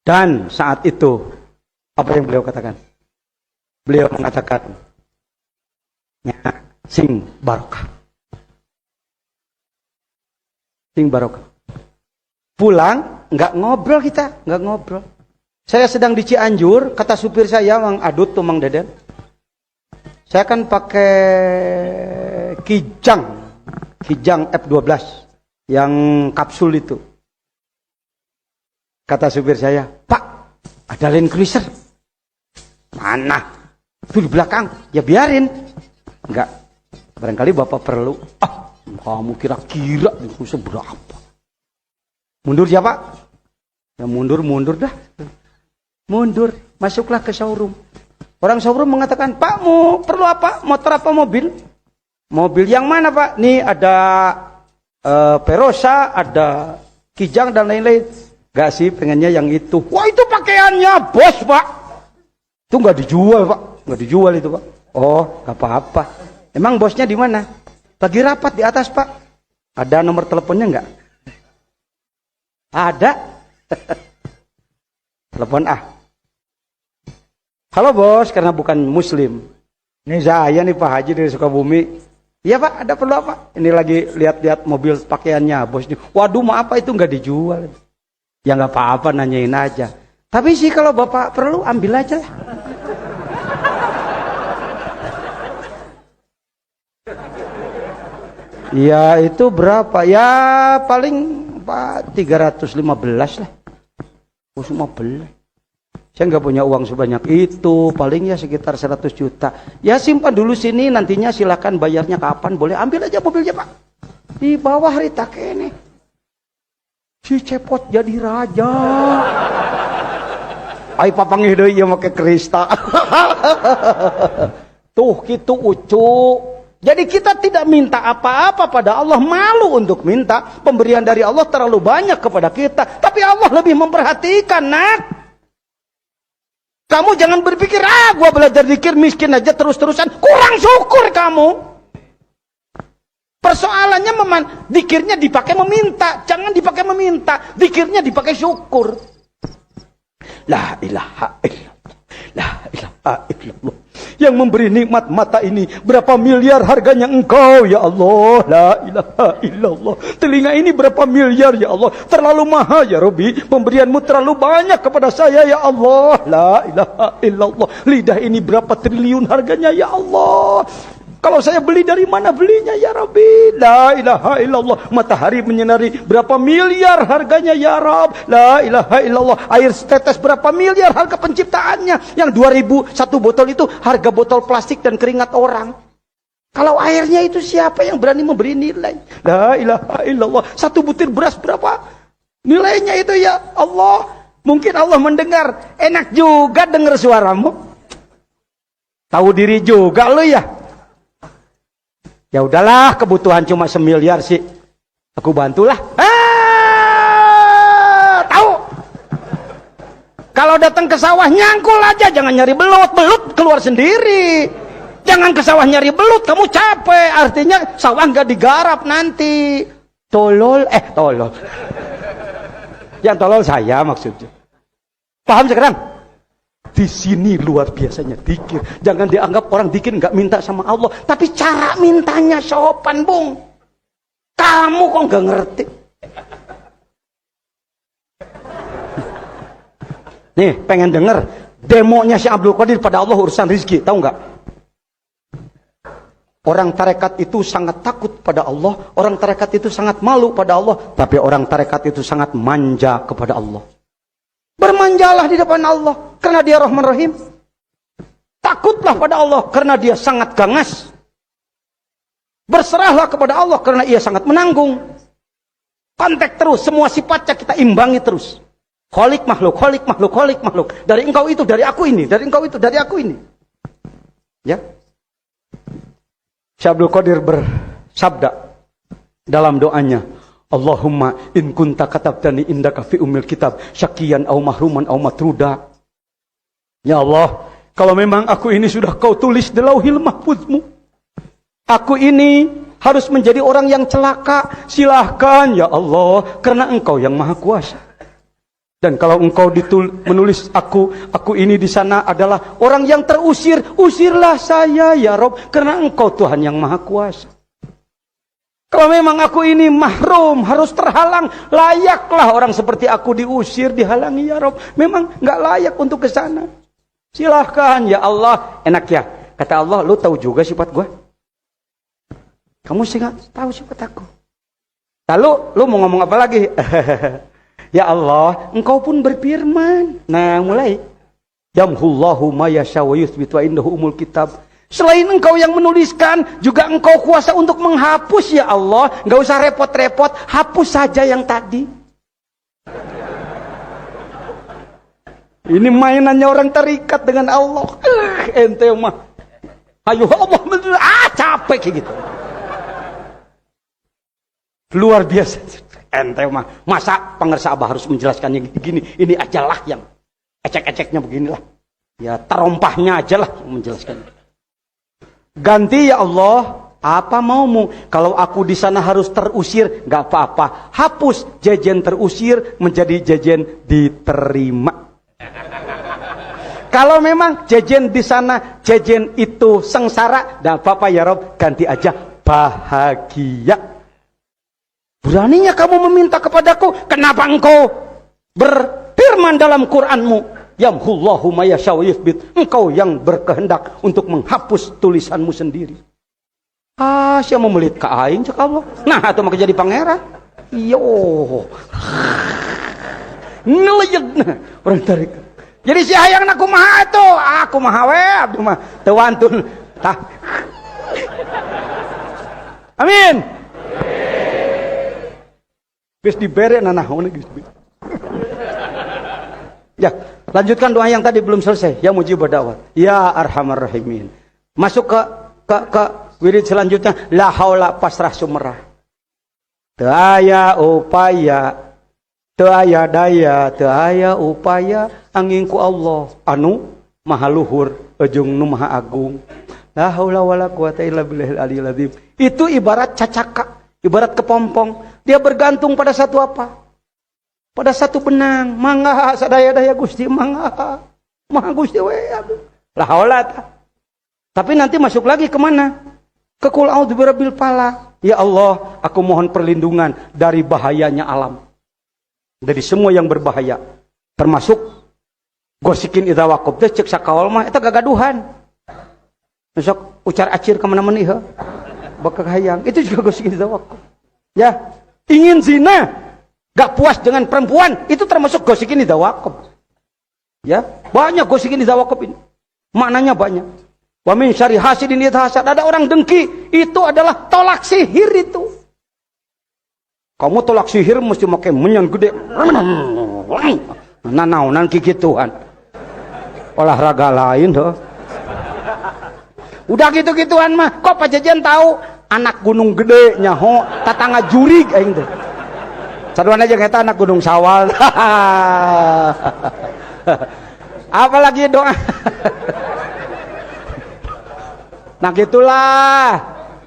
Dan saat itu apa yang beliau katakan? Beliau mengatakan, "Ya, sing barokah." Sing barokah. Pulang nggak ngobrol kita, nggak ngobrol. Saya sedang di Cianjur, kata supir saya, Mang Adut tuh Mang Deden. Saya kan pakai Kijang F12 yang kapsul itu. Kata supir saya, "Pak, ada Land Cruiser." "Mana?" "Itu di belakang." "Ya biarin." "Enggak, barangkali Bapak perlu." "Ah, kamu kira-kira itu seberapa?" "Mundur ya Pak?" "Ya mundur dah." Mundur, masuklah ke showroom. Orang showroom mengatakan, "Pak, mau perlu apa? Motor apa mobil?" "Mobil yang mana Pak?" "Nih ada Perosa, ada Kijang dan lain-lain." "Gak sih, pengennya yang itu." "Wah, itu pakaiannya bos Pak." "Itu gak dijual Pak." "Gak dijual itu Pak." "Oh, gak apa-apa." "Emang bosnya di mana?" "Lagi rapat di atas Pak." "Ada nomor teleponnya enggak?" "Ada." Telepon "Halo bos," karena bukan muslim. "Ini saya nih Pak Haji dari Sukabumi." "Iya Pak, ada perlu apa?" "Ini lagi lihat-lihat mobil pakaiannya bos nih." "Waduh, maaf Pak, itu nggak dijual." "Ya nggak apa-apa, nanyain aja." "Tapi sih kalau Bapak perlu ambil aja lah." "Ya itu berapa?" "Ya paling Pak 315 lah." "Oh, 15. Saya nggak punya uang sebanyak itu, paling ya sekitar 100 juta. "Ya simpan dulu sini, nantinya silakan bayarnya kapan boleh. Ambil aja mobilnya Pak." Di bawah ritak ini. Si cepot jadi raja. Ai papangih deui ieu make krista. Tuh gitu ucu. Jadi kita tidak minta apa-apa pada Allah, malu untuk minta. Pemberian dari Allah terlalu banyak kepada kita, tapi Allah lebih memperhatikan, nak. Kamu jangan berpikir, gua belajar zikir miskin aja terus-terusan. Kurang syukur kamu. Persoalannya zikirnya dipakai meminta. Jangan dipakai meminta. Zikirnya dipakai syukur. La ilaha illallah. La ilaha illallah. Yang memberi nikmat mata ini, berapa miliar harganya Engkau ya Allah. La ilaha illallah. Telinga ini berapa miliar ya Allah. Terlalu mahal ya Rabbi. Pemberianmu terlalu banyak kepada saya ya Allah. La ilaha illallah. Lidah ini berapa triliun harganya ya Allah. Kalau saya beli, dari mana belinya ya Rabbi? La ilaha illallah. Matahari menyinari, berapa miliar harganya ya Rabb? La ilaha illallah. Air setetes, berapa miliar harga penciptaannya? Yang 2000 satu botol itu harga botol plastik dan keringat orang. Kalau airnya itu siapa yang berani memberi nilai? La ilaha illallah. Satu butir beras berapa nilainya itu ya Allah? Mungkin Allah mendengar, enak juga dengar suaramu. Tahu diri juga lo ya. Ya udahlah, kebutuhan cuma 1 miliar sih. Aku bantulah. Tahu? Kalau datang ke sawah nyangkul aja, jangan nyari belut. Belut keluar sendiri. Jangan ke sawah nyari belut, kamu capek. Artinya sawah nggak digarap nanti. Tolol. Yang tolol saya maksudnya. Paham sekarang? Di sini luar biasanya zikir. Jangan dianggap orang zikir nggak minta sama Allah, tapi cara mintanya sopan, Bung. Kamu kok nggak ngerti? Nih, pengen denger demonya si Abdul Qadir pada Allah urusan rizki, tahu nggak? Orang tarekat itu sangat takut pada Allah, orang tarekat itu sangat malu pada Allah, tapi orang tarekat itu sangat manja kepada Allah. Bermanjalah di depan Allah karena Dia Rahman Rahim. Takutlah pada Allah karena Dia sangat ganas. Berserahlah kepada Allah karena Ia sangat menanggung. Kontak terus, semua sifatnya kita imbangi terus. Kholik makhluk, kholik makhluk, kholik makhluk. Dari engkau itu, dari aku ini, dari engkau itu, dari aku ini. Ya. Syekh Abdul Qadir bersabda dalam doanya, Allahumma in kunta katabtani indaka fi umil kitab syakiyan au mahruman au matruda. Ya Allah, kalau memang aku ini sudah kau tulis di lauhil mahfuzmu, aku ini harus menjadi orang yang celaka, silahkan ya Allah, karena engkau yang maha kuasa. Dan kalau engkau menulis aku ini di sana adalah orang yang terusir, usirlah saya ya Rob, karena engkau Tuhan yang maha kuasa. Kalau memang aku ini mahrum, harus terhalang, layaklah orang seperti aku diusir, dihalangi ya Rob. Memang nggak layak untuk ke sana. Silahkan ya Allah. Enak ya, kata Allah, lu tahu juga sifat gue. Kamu sih nggak tahu sifat aku. Lalu lu mau ngomong apa lagi? Ya Allah, engkau pun berfirman. Nah, mulai. Yamhullahu ma yasha wa yuthbit wa indahu umul kitab. Selain engkau yang menuliskan, juga engkau kuasa untuk menghapus ya Allah. Enggak usah repot-repot, hapus saja yang tadi. Ini mainannya orang terikat dengan Allah. Ente mah. Ayo Allah, capek kayak gitu. Luar biasa. Ente mah, masa pengersa Abah harus menjelaskannya gini? Ini ajalah yang ecek-eceknya beginilah. Ya terompahnya ajalah yang menjelaskannya. Ganti ya Allah, apa maumu? Kalau aku di sana harus terusir, nggak apa-apa. Hapus jajan terusir menjadi jajan diterima. Kalau memang jajan di sana, jajan itu sengsara, nggak apa-apa ya Rob, ganti aja bahagia. Beraninya kamu meminta kepadaku, kenapa engkau berfirman dalam Qur'anmu, Yamhullahu ma yasha wa yuthbit, engkau yang berkehendak untuk menghapus tulisanmu sendiri. Siapa memelit ke aing cek Allah. Nah, itu maka jadi pangeran. Yo. Ngelejeg orang tarik. Jadi si hayang aku maha itu, aku maha we, abdi mah teu wantun. Tah. Amin. Geus dibere nanahona geus. Ya, lanjutkan doa yang tadi belum selesai. Ya mujibud da'wat. Ya arhamar rahimin. Masuk ke wirid selanjutnya, la haula pasrah sumerah. Teu aya upaya, teu aya daya, teu aya upaya angin ku Allah anu maha luhur, ujung nu maha agung. La haula wala quwata illa billahil aliyil azim. Itu ibarat cacaka. Ibarat kepompong, dia bergantung pada satu apa? Pada satu benang. Mangga sadaya-daya Gusti, mangga. Maha Gusti we. La haula. Tapi nanti masuk lagi kemana? Ke qul a'udzu birabbil falaq. Ya Allah, aku mohon perlindungan dari bahayanya alam. Dari semua yang berbahaya. Termasuk gosikin idza waqab. Cek sakawal mah eta gagaduhan. Besok ucar acir kemana-mana ieu. Bakal hayang, itu juga gosikin idza waqab. Ya, ingin zina, gak puas dengan perempuan, itu termasuk gosikin idza waqab. Ya, banyak gosikin idza waqab ini. Maknanya banyak. Wa min syarri hasidin idza hasad. Ada orang dengki, itu adalah tolak sihir itu. Kamu tolak sihir mesti pakai menyan gede. Nanaunan kikituan. Olahraga lain tuh. Udah gitu-gituan mah, kok Pak Jajan tahu anak gunung gede nyaho tatangga jurig aing teh. Saduan aja kita anak gunung sawal. Apalagi doa. Nah gitulah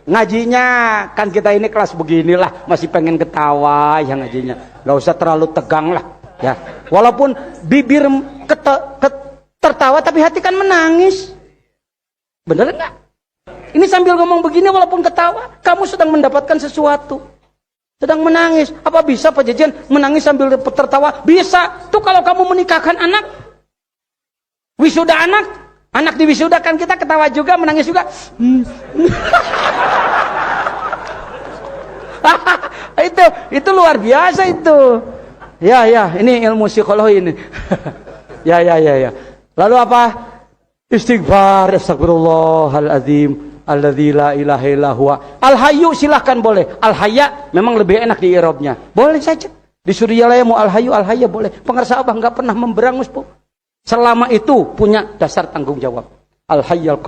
ngajinya, kan kita ini kelas beginilah, masih pengen ketawa ya ngajinya. Gak usah terlalu tegang lah ya. Walaupun bibir tertawa tapi hati kan menangis. Bener enggak? Ini sambil ngomong begini walaupun ketawa, kamu sedang mendapatkan sesuatu. Sedang menangis. Apa bisa Pak Jajan menangis sambil tertawa? Bisa. Tuh kalau kamu menikahkan anak, wisuda anak diwisudakan kita ketawa juga, menangis juga. itu luar biasa itu. Ya, ini ilmu psikologi ini. Ya. Lalu apa? Istighfar, astagfirullahaladzim. alladzi la ilaha illa huwa. Al-hayyu silahkan boleh. Al-hayya memang lebih enak di i'rabnya. Boleh saja. Di Suryalaya mau al-hayyu al-hayya boleh. Pengarsa Abah enggak pernah memberangus, Bu. Selama itu punya dasar tanggung jawab. Al-hayyul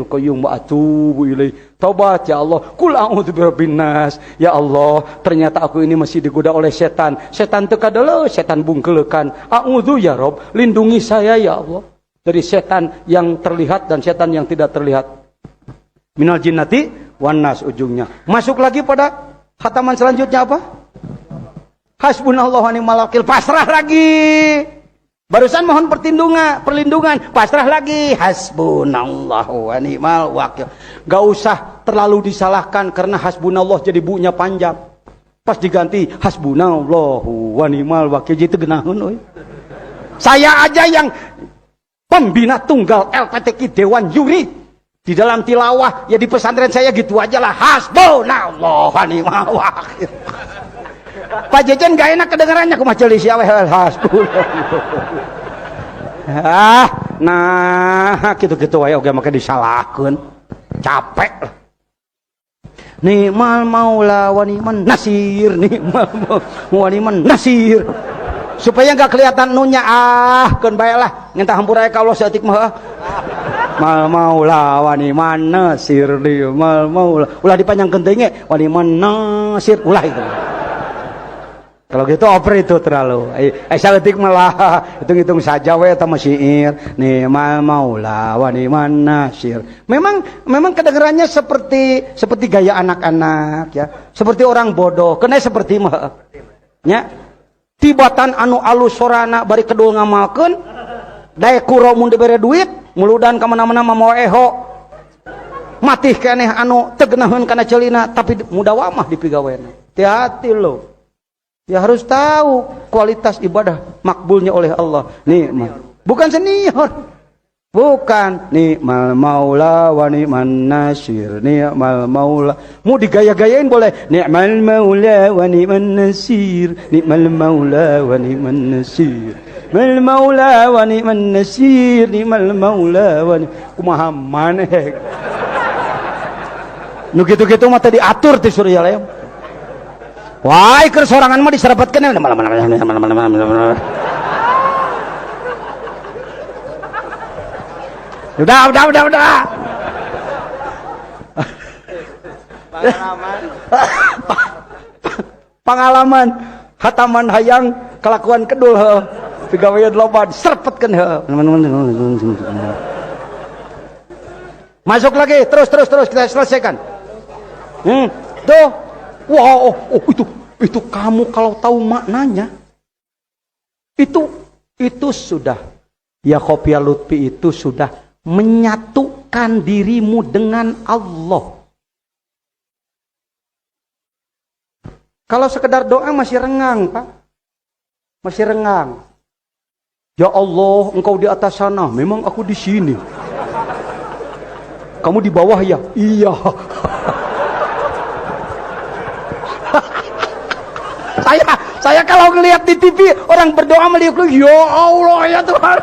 qayyum wa atubu ilaih. Taubat ya Allah. Qul a'udzu birabbin nas. Ya Allah, ternyata aku ini masih digoda oleh setan. Setan teu kadeuleus, setan bungkeulekan. A'udzu ya Rabb, lindungi saya ya Allah dari setan yang terlihat dan setan yang tidak terlihat. Minal jinnati wan nas ujungnya. Masuk lagi pada khataman selanjutnya apa? Hasbunallahu wa ni'mal wakil. Pasrah lagi. Barusan mohon perlindungan, pasrah lagi. Hasbunallahu wa ni'mal wakil. Gak usah terlalu disalahkan karena hasbunallah jadi bunya panjang. Pas diganti hasbunallahu wa ni'mal wakil jadi genaheun euy. Saya aja yang pembina tunggal LPTQ Dewan Juri di dalam tilawah ya di pesantren saya gitu aja lah. Hasbunallahu wa ni'mal wakil. Pak Jejen gak enak kedengarannya ke majelis ya nah gitu-gitu wae oge make disalahkeun. Capek lah. Ni'mal maula wa ni'man nasir, ni'mal wa ni'man nasir. Supaya enggak kelihatan nunya keun bae lah. Ngentah hampura ka Allah saeutik mah. Mal maula wa ni'man nasir, ni'mal maula. Ulah dipanjangkeun teh ge wa ni'man nasir ulah itu. Kalau gitu oper itu terlalu. Saeutik malah hitung-hitung saja we eta mah syair. Ni'mal maula wa ni'man nasir. Memang kedengarannya seperti gaya anak-anak ya. Seperti orang bodoh. Kena seperti mah. Nya. Tibatan anu alus sorana bari kedul ngamalkeun. Dae kuro mun dibere duit, muludan ka mana-mana mah eho. Matih keneh anu teu geunaheun kana ceulina tapi mudawamah dipigawena. Hati-hati lo. Ya harus tahu kualitas ibadah makbulnya oleh Allah. Nikmat. Bukan senior. Bukan. Ni'mal maula wa ni'man nasir. Ni'mal maula. Mau digaya-gayain boleh. Ni'mal maula wa ni'man nasir. Ni'mal maula wa ni'man nasir. Ni'mal maula wa ni'man nasir. Ni'mal maula wa ni'man. Kumaha maneh. Nu kitu-kitu mah tadi diatur ti Suryalaya. Wah, keur sorangan mah diserepetkeun. Udah. Pengalaman hataman hayang kelakuan kedul heuh. Pigawean loba diserepetkeun heuh. Masuk lagi, terus kita selesaikan. Tuh. Wow, itu kamu kalau tahu maknanya. Itu sudah ya Khofiyah Lutfi itu sudah menyatukan dirimu dengan Allah. Kalau sekedar doa masih rengang, Pak. Masih rengang. Ya Allah, engkau di atas sana, memang aku di sini. Kamu di bawah ya? Iya. Saya kalau ngelihat di TV orang berdoa meliuk, ya Allah ya Tuhan.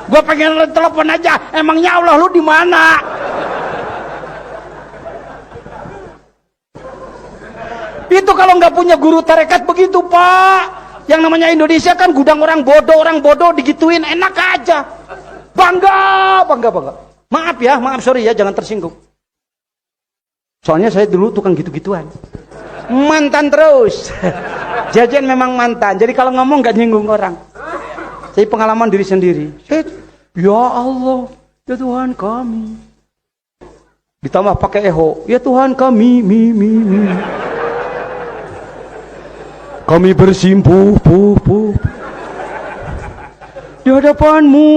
Gua pengen telepon aja, emangnya Allah lu di mana? Itu kalau nggak punya guru tarekat begitu, Pak. Yang namanya Indonesia kan gudang orang bodoh digituin enak aja. Bangga. Maaf sorry ya, jangan tersinggung. Soalnya saya dulu tukang gitu-gituan. Mantan terus. Jajan memang mantan. Jadi kalau ngomong gak nyinggung orang. Jadi pengalaman diri sendiri. Ya Allah, ya Tuhan kami. Ditambah pakai eho. Ya Tuhan kami, kami bersimpuh, di hadapanmu,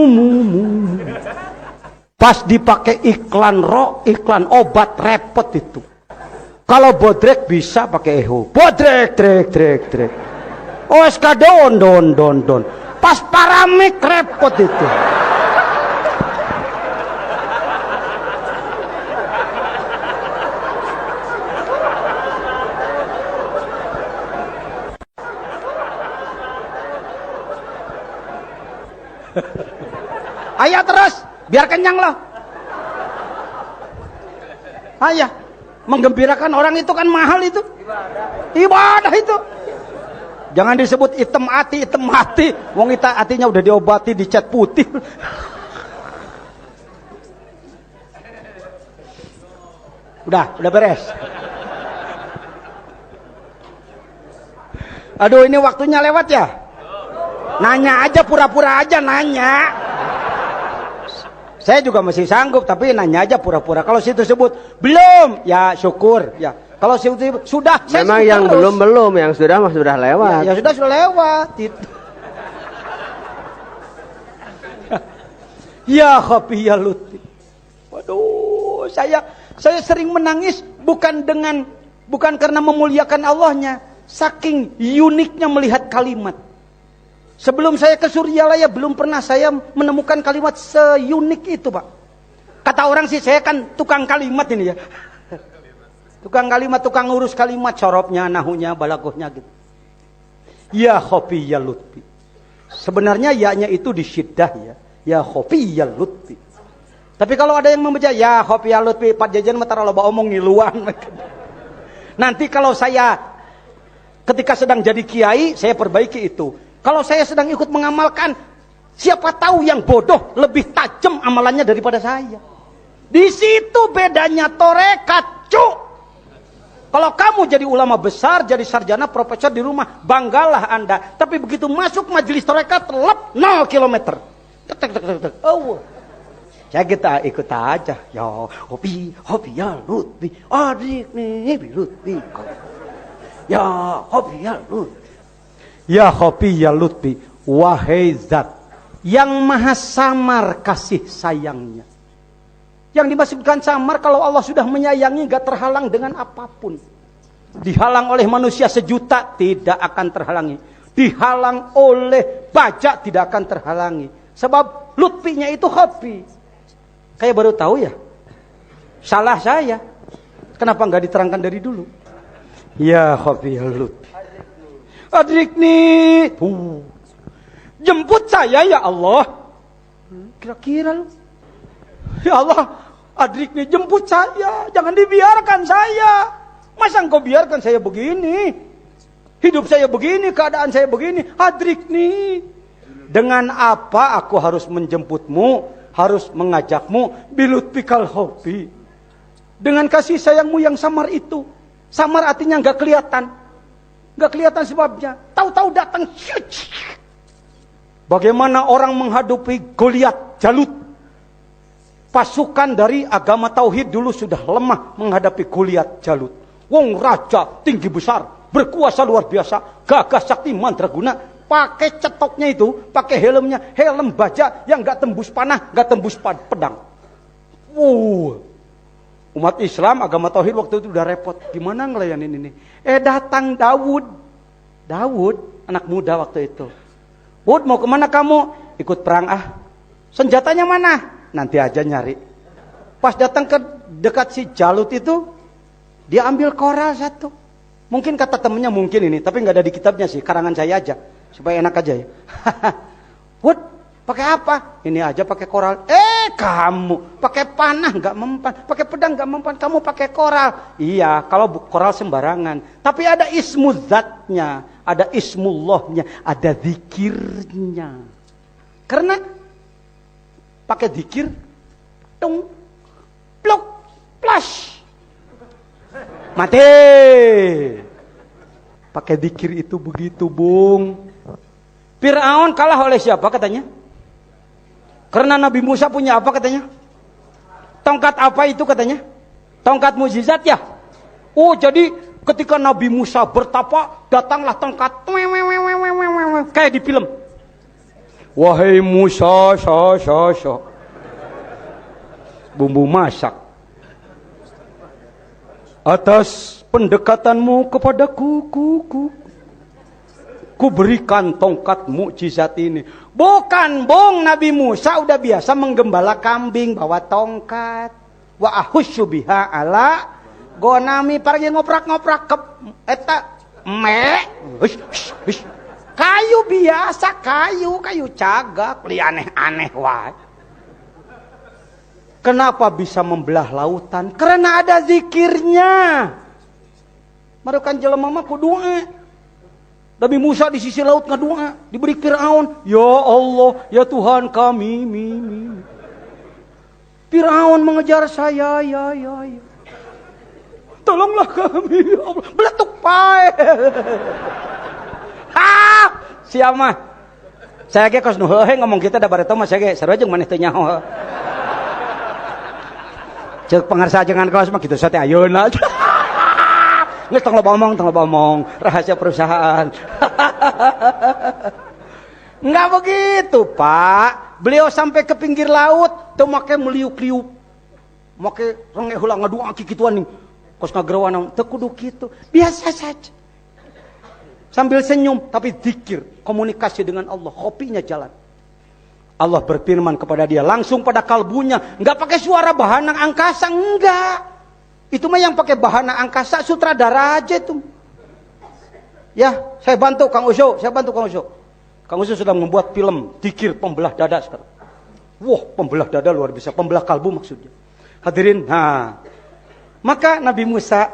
Pas dipakai iklan obat repot itu. Kalau bodrek bisa pakai eho. Bodrek, trek. OSK don. Pas paramik repot itu. Ayo terus, biar kenyang loh. Ayah, menggembirakan orang itu kan mahal itu. Ibadah itu. Jangan disebut item hati. Wong kita hatinya udah diobati, dicat putih. Udah beres. Aduh, ini waktunya lewat ya. Nanya aja, pura-pura aja nanya. Saya juga masih sanggup, tapi nanya aja pura-pura. Kalau situ sebut belum, ya syukur. Ya. Kalau situ sudah, memang yang terus. belum, yang sudah mah sudah lewat. Ya sudah lewat. Ya Khafi ya Lutfi. Waduh, saya sering menangis bukan karena memuliakan Allahnya, saking uniknya melihat kalimat. Sebelum saya ke Suryalaya belum pernah saya menemukan kalimat seunik itu, Pak. Kata orang sih saya kan tukang kalimat ini ya. Tukang kalimat, tukang ngurus kalimat, corobnya, nahunya, balaghahnya gitu. Ya Khafi ya Lutfi. Sebenarnya ya-nya itu di syiddah ya. Ya Khafi ya Lutfi. Tapi kalau ada yang membaca ya Khafi ya Lutfi, Pak Jajan matara loba omong ngiluan. Nanti kalau saya ketika sedang jadi kiai, saya perbaiki itu. Kalau saya sedang ikut mengamalkan, siapa tahu yang bodoh lebih tajam amalannya daripada saya. Di situ bedanya torekat, cuk. Kalau kamu jadi ulama besar, jadi sarjana, profesor di rumah, banggalah Anda. Tapi begitu masuk majelis torekat, lep 0 kilometer. Oh. Saya kita ikut aja. Ya, hobi ya Lutfi. Adik nih, Lutfi. Ya, hobi ya Lutfi. Ya Khafi ya Lutfi, wahai zat yang maha samar kasih sayangnya. Yang dimaksudkan samar, kalau Allah sudah menyayangi gak terhalang dengan apapun. Dihalang oleh manusia 1 juta tidak akan terhalangi. Dihalang oleh bajak tidak akan terhalangi. Sebab Lutfinya itu Khafi. Kayak baru tahu ya. Salah saya. Kenapa gak diterangkan dari dulu? Ya Khafi ya Lutfi. Adrik nih, jemput saya ya Allah. Kira-kira lu, ya Allah, Adrik nih jemput saya, jangan dibiarkan saya. Masa engkau biarkan saya begini? Hidup saya begini, keadaan saya begini. Adrik nih, dengan apa aku harus menjemputmu, harus mengajakmu? Bilutfikal Khafi. Dengan kasih sayangmu yang samar itu. Samar artinya nggak kelihatan. Gak kelihatan sebabnya. Tahu-tahu datang. Bagaimana orang menghadapi Goliat, Jalut. Pasukan dari agama Tauhid dulu sudah lemah menghadapi Goliat, Jalut. Wong raja tinggi besar, berkuasa luar biasa, gagah sakti mandraguna. Pakai cetoknya itu, pakai helmnya, helm baja yang gak tembus panah, gak tembus pedang. Umat Islam, agama Tauhid waktu itu udah repot. Gimana ngelayanin ini? Datang Daud, anak muda waktu itu. Bud, mau kemana kamu? Ikut perang ah. Senjatanya mana? Nanti aja nyari. Pas datang ke dekat si Jalut itu, dia ambil koral 1. Mungkin kata temennya mungkin ini, tapi nggak ada di kitabnya sih, karangan saya aja. Supaya enak aja ya. Bud, pakai apa? Ini aja pakai koral. Kamu pakai panah nggak mempan, pakai pedang nggak mempan, kamu pakai koral. Iya, kalau koral sembarangan. Tapi ada ismu zatnya, ada ismullahnya, ada zikirnya. Karena pakai zikir, tung, plok, flash, mati. Pakai zikir itu begitu, Bung. Fir'aun kalah oleh siapa katanya? Karena Nabi Musa punya apa katanya? Tongkat apa itu katanya? Tongkat mukjizat ya? Oh, jadi ketika Nabi Musa bertapa, datanglah tongkat. Kayak di film. Wahai Musa, bumbu masak. Atas pendekatanmu kepadaku, ku berikan tongkat mukjizat ini. Bukan, Bung, Nabi Musa udah biasa menggembala kambing bawa tongkat. Wa ahusyu biha ala gonami pargi ngoprak-ngoprak ke eta kayu biasa, kayu cagak, li aneh-aneh wae. Kenapa bisa membelah lautan? Karena ada zikirnya. Marukan jelema mah doa. Nabi Musa di sisi laut ngadoa, diberi Firaun, ya Allah, ya Tuhan kami, Firaun mengejar saya, ya. Tolonglah kami, ya Allah. Beletuk pae. Siapa? Saya ge kos nu heuhe ngomong kita da bareto mah saya ge sarua jeung maneh teu nyaho. Ceuk pangarsa jangan kaos mah kitu sate ayeuna. Nges tong loba omong, rahasia perusahaan. Enggak begitu, Pak. Beliau sampai ke pinggir laut, teu make meliuk-liuk. Make renge heula ngadoa kikituan nih. Kos ngagerewan teu kudu kitu, biasa saja. Sambil senyum tapi zikir, komunikasi dengan Allah, kopinya jalan. Allah berfirman kepada dia langsung pada kalbunya, enggak pakai suara bahana angkasa, enggak. Itu mah yang pakai bahana angkasa sutradara aja itu. Ya, saya bantu Kang Uso. Kang Uso sudah membuat film zikir pembelah dada sekarang. Wah, pembelah dada luar biasa, pembelah kalbu maksudnya. Hadirin, maka Nabi Musa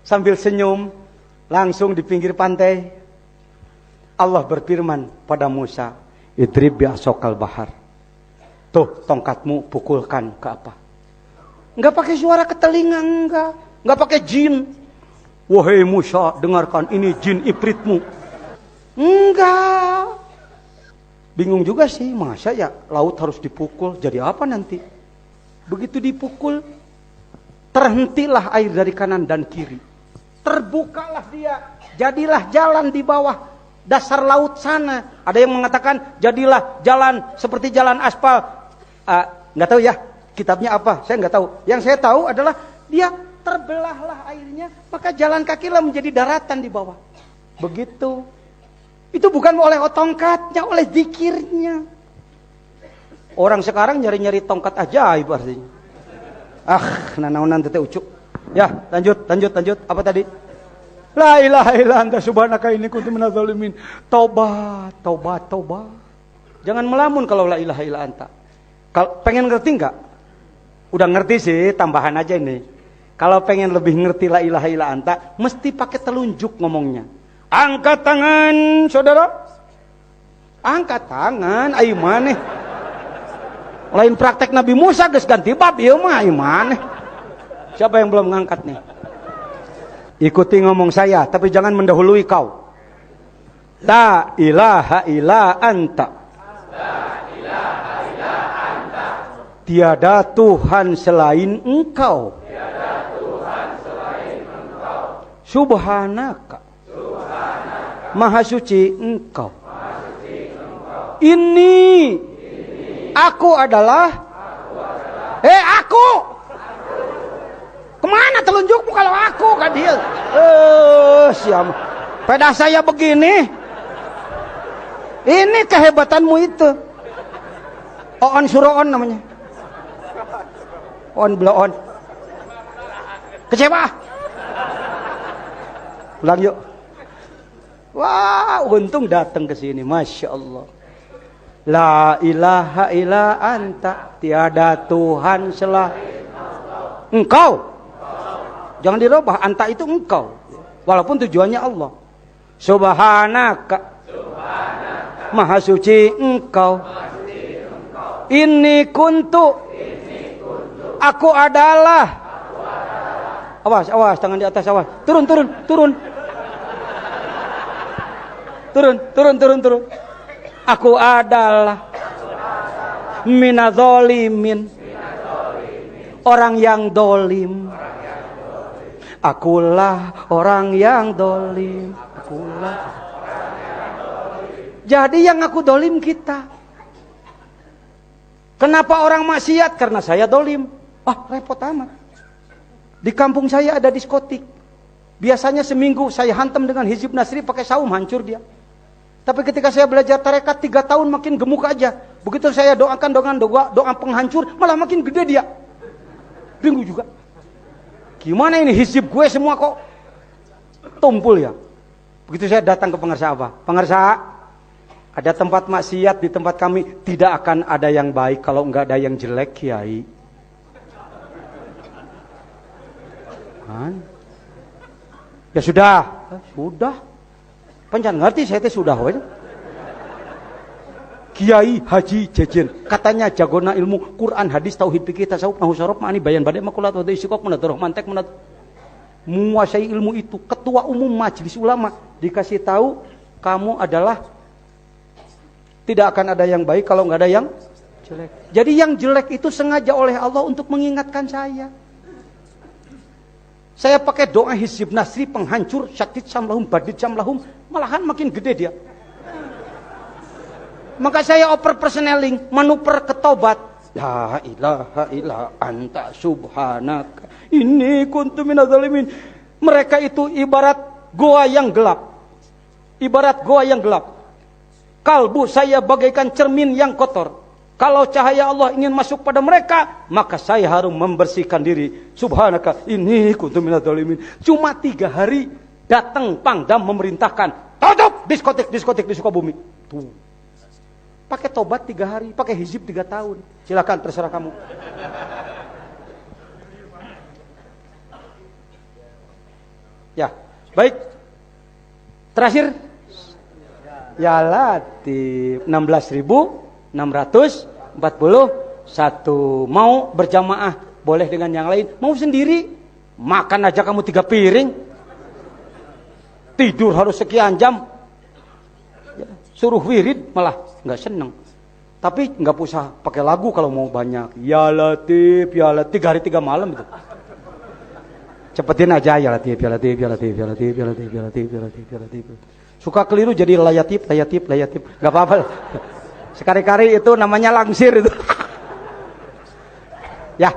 sambil senyum langsung di pinggir pantai. Allah berfirman pada Musa, "Idrib bi'asokal bahar." Tuh, tongkatmu pukulkan ke apa? Enggak pakai suara ke telinga, enggak pakai jin. Wahai Musa, dengarkan ini jin ifritmu. Enggak. Bingung juga sih, masa ya laut harus dipukul, jadi apa nanti? Begitu dipukul, terhentilah air dari kanan dan kiri. Terbukalah dia, jadilah jalan di bawah dasar laut sana. Ada yang mengatakan jadilah jalan seperti jalan aspal. Nggak tahu ya. Kitabnya apa? Saya nggak tahu. Yang saya tahu adalah dia terbelahlah airnya, maka jalan kakilah menjadi daratan di bawah. Begitu. Itu bukan oleh tongkatnya, oleh zikirnya. Orang sekarang nyari-nyari tongkat ajaib artinya. Nanaonan tete ucuk. Ya, lanjut. Apa tadi? La ilaha illa anta subhanaka inni kuntu minadz zalimin. Taubat. Jangan melamun kalau la ilaha illa anta. Kalau pengen ngerti enggak? Udah ngerti sih, tambahan aja ini. Kalau pengen lebih ngerti la ilaha illa anta, mesti pakai telunjuk ngomongnya. Angkat tangan, saudara. Angkat tangan, ayo maneh. Lain praktek Nabi Musa geus ganti bab ieu mah ayo maneh. Siapa yang belum ngangkat nih? Ikuti ngomong saya, tapi jangan mendahului kau. La ilaha illa anta. Tiada Tuhan selain Engkau. Subhanaka. Maha suci Engkau. Ini aku adalah. Aku. Kemana telunjukmu kalau aku kan dia? Siapa? Pada saya begini. Ini kehebatanmu itu. On suruh on namanya. On blow on. Kecewa. Pulang yuk. Wah, untung datang ke sini, masya Allah. La ilaha illa anta, tiada Tuhan selain Engkau. Jangan dirubah, anta itu Engkau. Walaupun tujuannya Allah. Subhanaka. Maha suci Engkau. Inni kuntu. Aku adalah. Awas, tangan di atas, awas. Turun. Aku adalah minadzolimin. Orang yang dolim. Akulah orang yang dolim. Jadi yang aku dolim kita. Kenapa orang maksiat? Karena saya dolim. Repot amat. Di kampung saya ada diskotik. Biasanya seminggu saya hantam dengan hizib nasri pakai saum, hancur dia. Tapi ketika saya belajar tarekat 3 tahun makin gemuk aja. Begitu saya doakan dengan doa penghancur, malah makin gede dia. Bingung juga. Gimana ini hizib gue semua kok tumpul ya. Begitu saya datang ke pengarsa apa? Pengarsa, ada tempat maksiat di tempat kami, tidak akan ada yang baik kalau enggak ada yang jelek, Kiai. Kan? Ya sudah. Sudah. Panjang ngerti saya teh sudah we. Kiai Haji Jejen katanya jagona ilmu Quran, hadis, tauhid, fikih, tasawuf, nahwu, sorof, ma'ani, bayan, badai, makulat, wadai, istiqoq, munadzarah, mantek, menguasai ilmu itu. Ketua umum majelis ulama dikasih tahu kamu adalah tidak akan ada yang baik kalau nggak ada yang jelek. Jadi yang jelek itu sengaja oleh Allah untuk mengingatkan saya. Saya pakai doa Hizib Nasri penghancur syatid samlahum badid samlahum, malahan makin gede dia. Maka saya oper personeling, manuver ke tobat. La ilaha illa anta subhanaka inni kuntu minadz zalimin. Mereka itu ibarat goa yang gelap. Ibarat goa yang gelap. Kalbu saya bagaikan cermin yang kotor. Kalau cahaya Allah ingin masuk pada mereka, maka saya harus membersihkan diri. Subhanaka inni kuntu minadz zalimin. Cuma 3 hari datang Pangdam memerintahkan, tutup diskotik di Sukabumi. Tuh. Pakai tobat 3 hari, pakai hizib 3 tahun. Silakan, terserah kamu. Ya, baik. Terakhir. Ya Latif, 16.641. Mau berjamaah, boleh dengan yang lain. Mau sendiri, makan aja kamu 3 piring. Tidur harus sekian jam. Suruh wirid malah nggak seneng. Tapi nggak usah pakai lagu kalau mau banyak. Ya Latif, 3 hari 3 malam itu. Cepetin aja ya Latif, ya Latif, ya Latif, ya Latif, ya Latif, ya Latif, ya Latif, ya Latif. Suka keliru jadi layatip. Nggak apa-apa. Sekali-kali itu namanya langsir itu. Ya,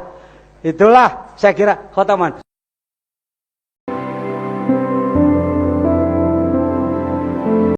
itulah saya kira khotaman.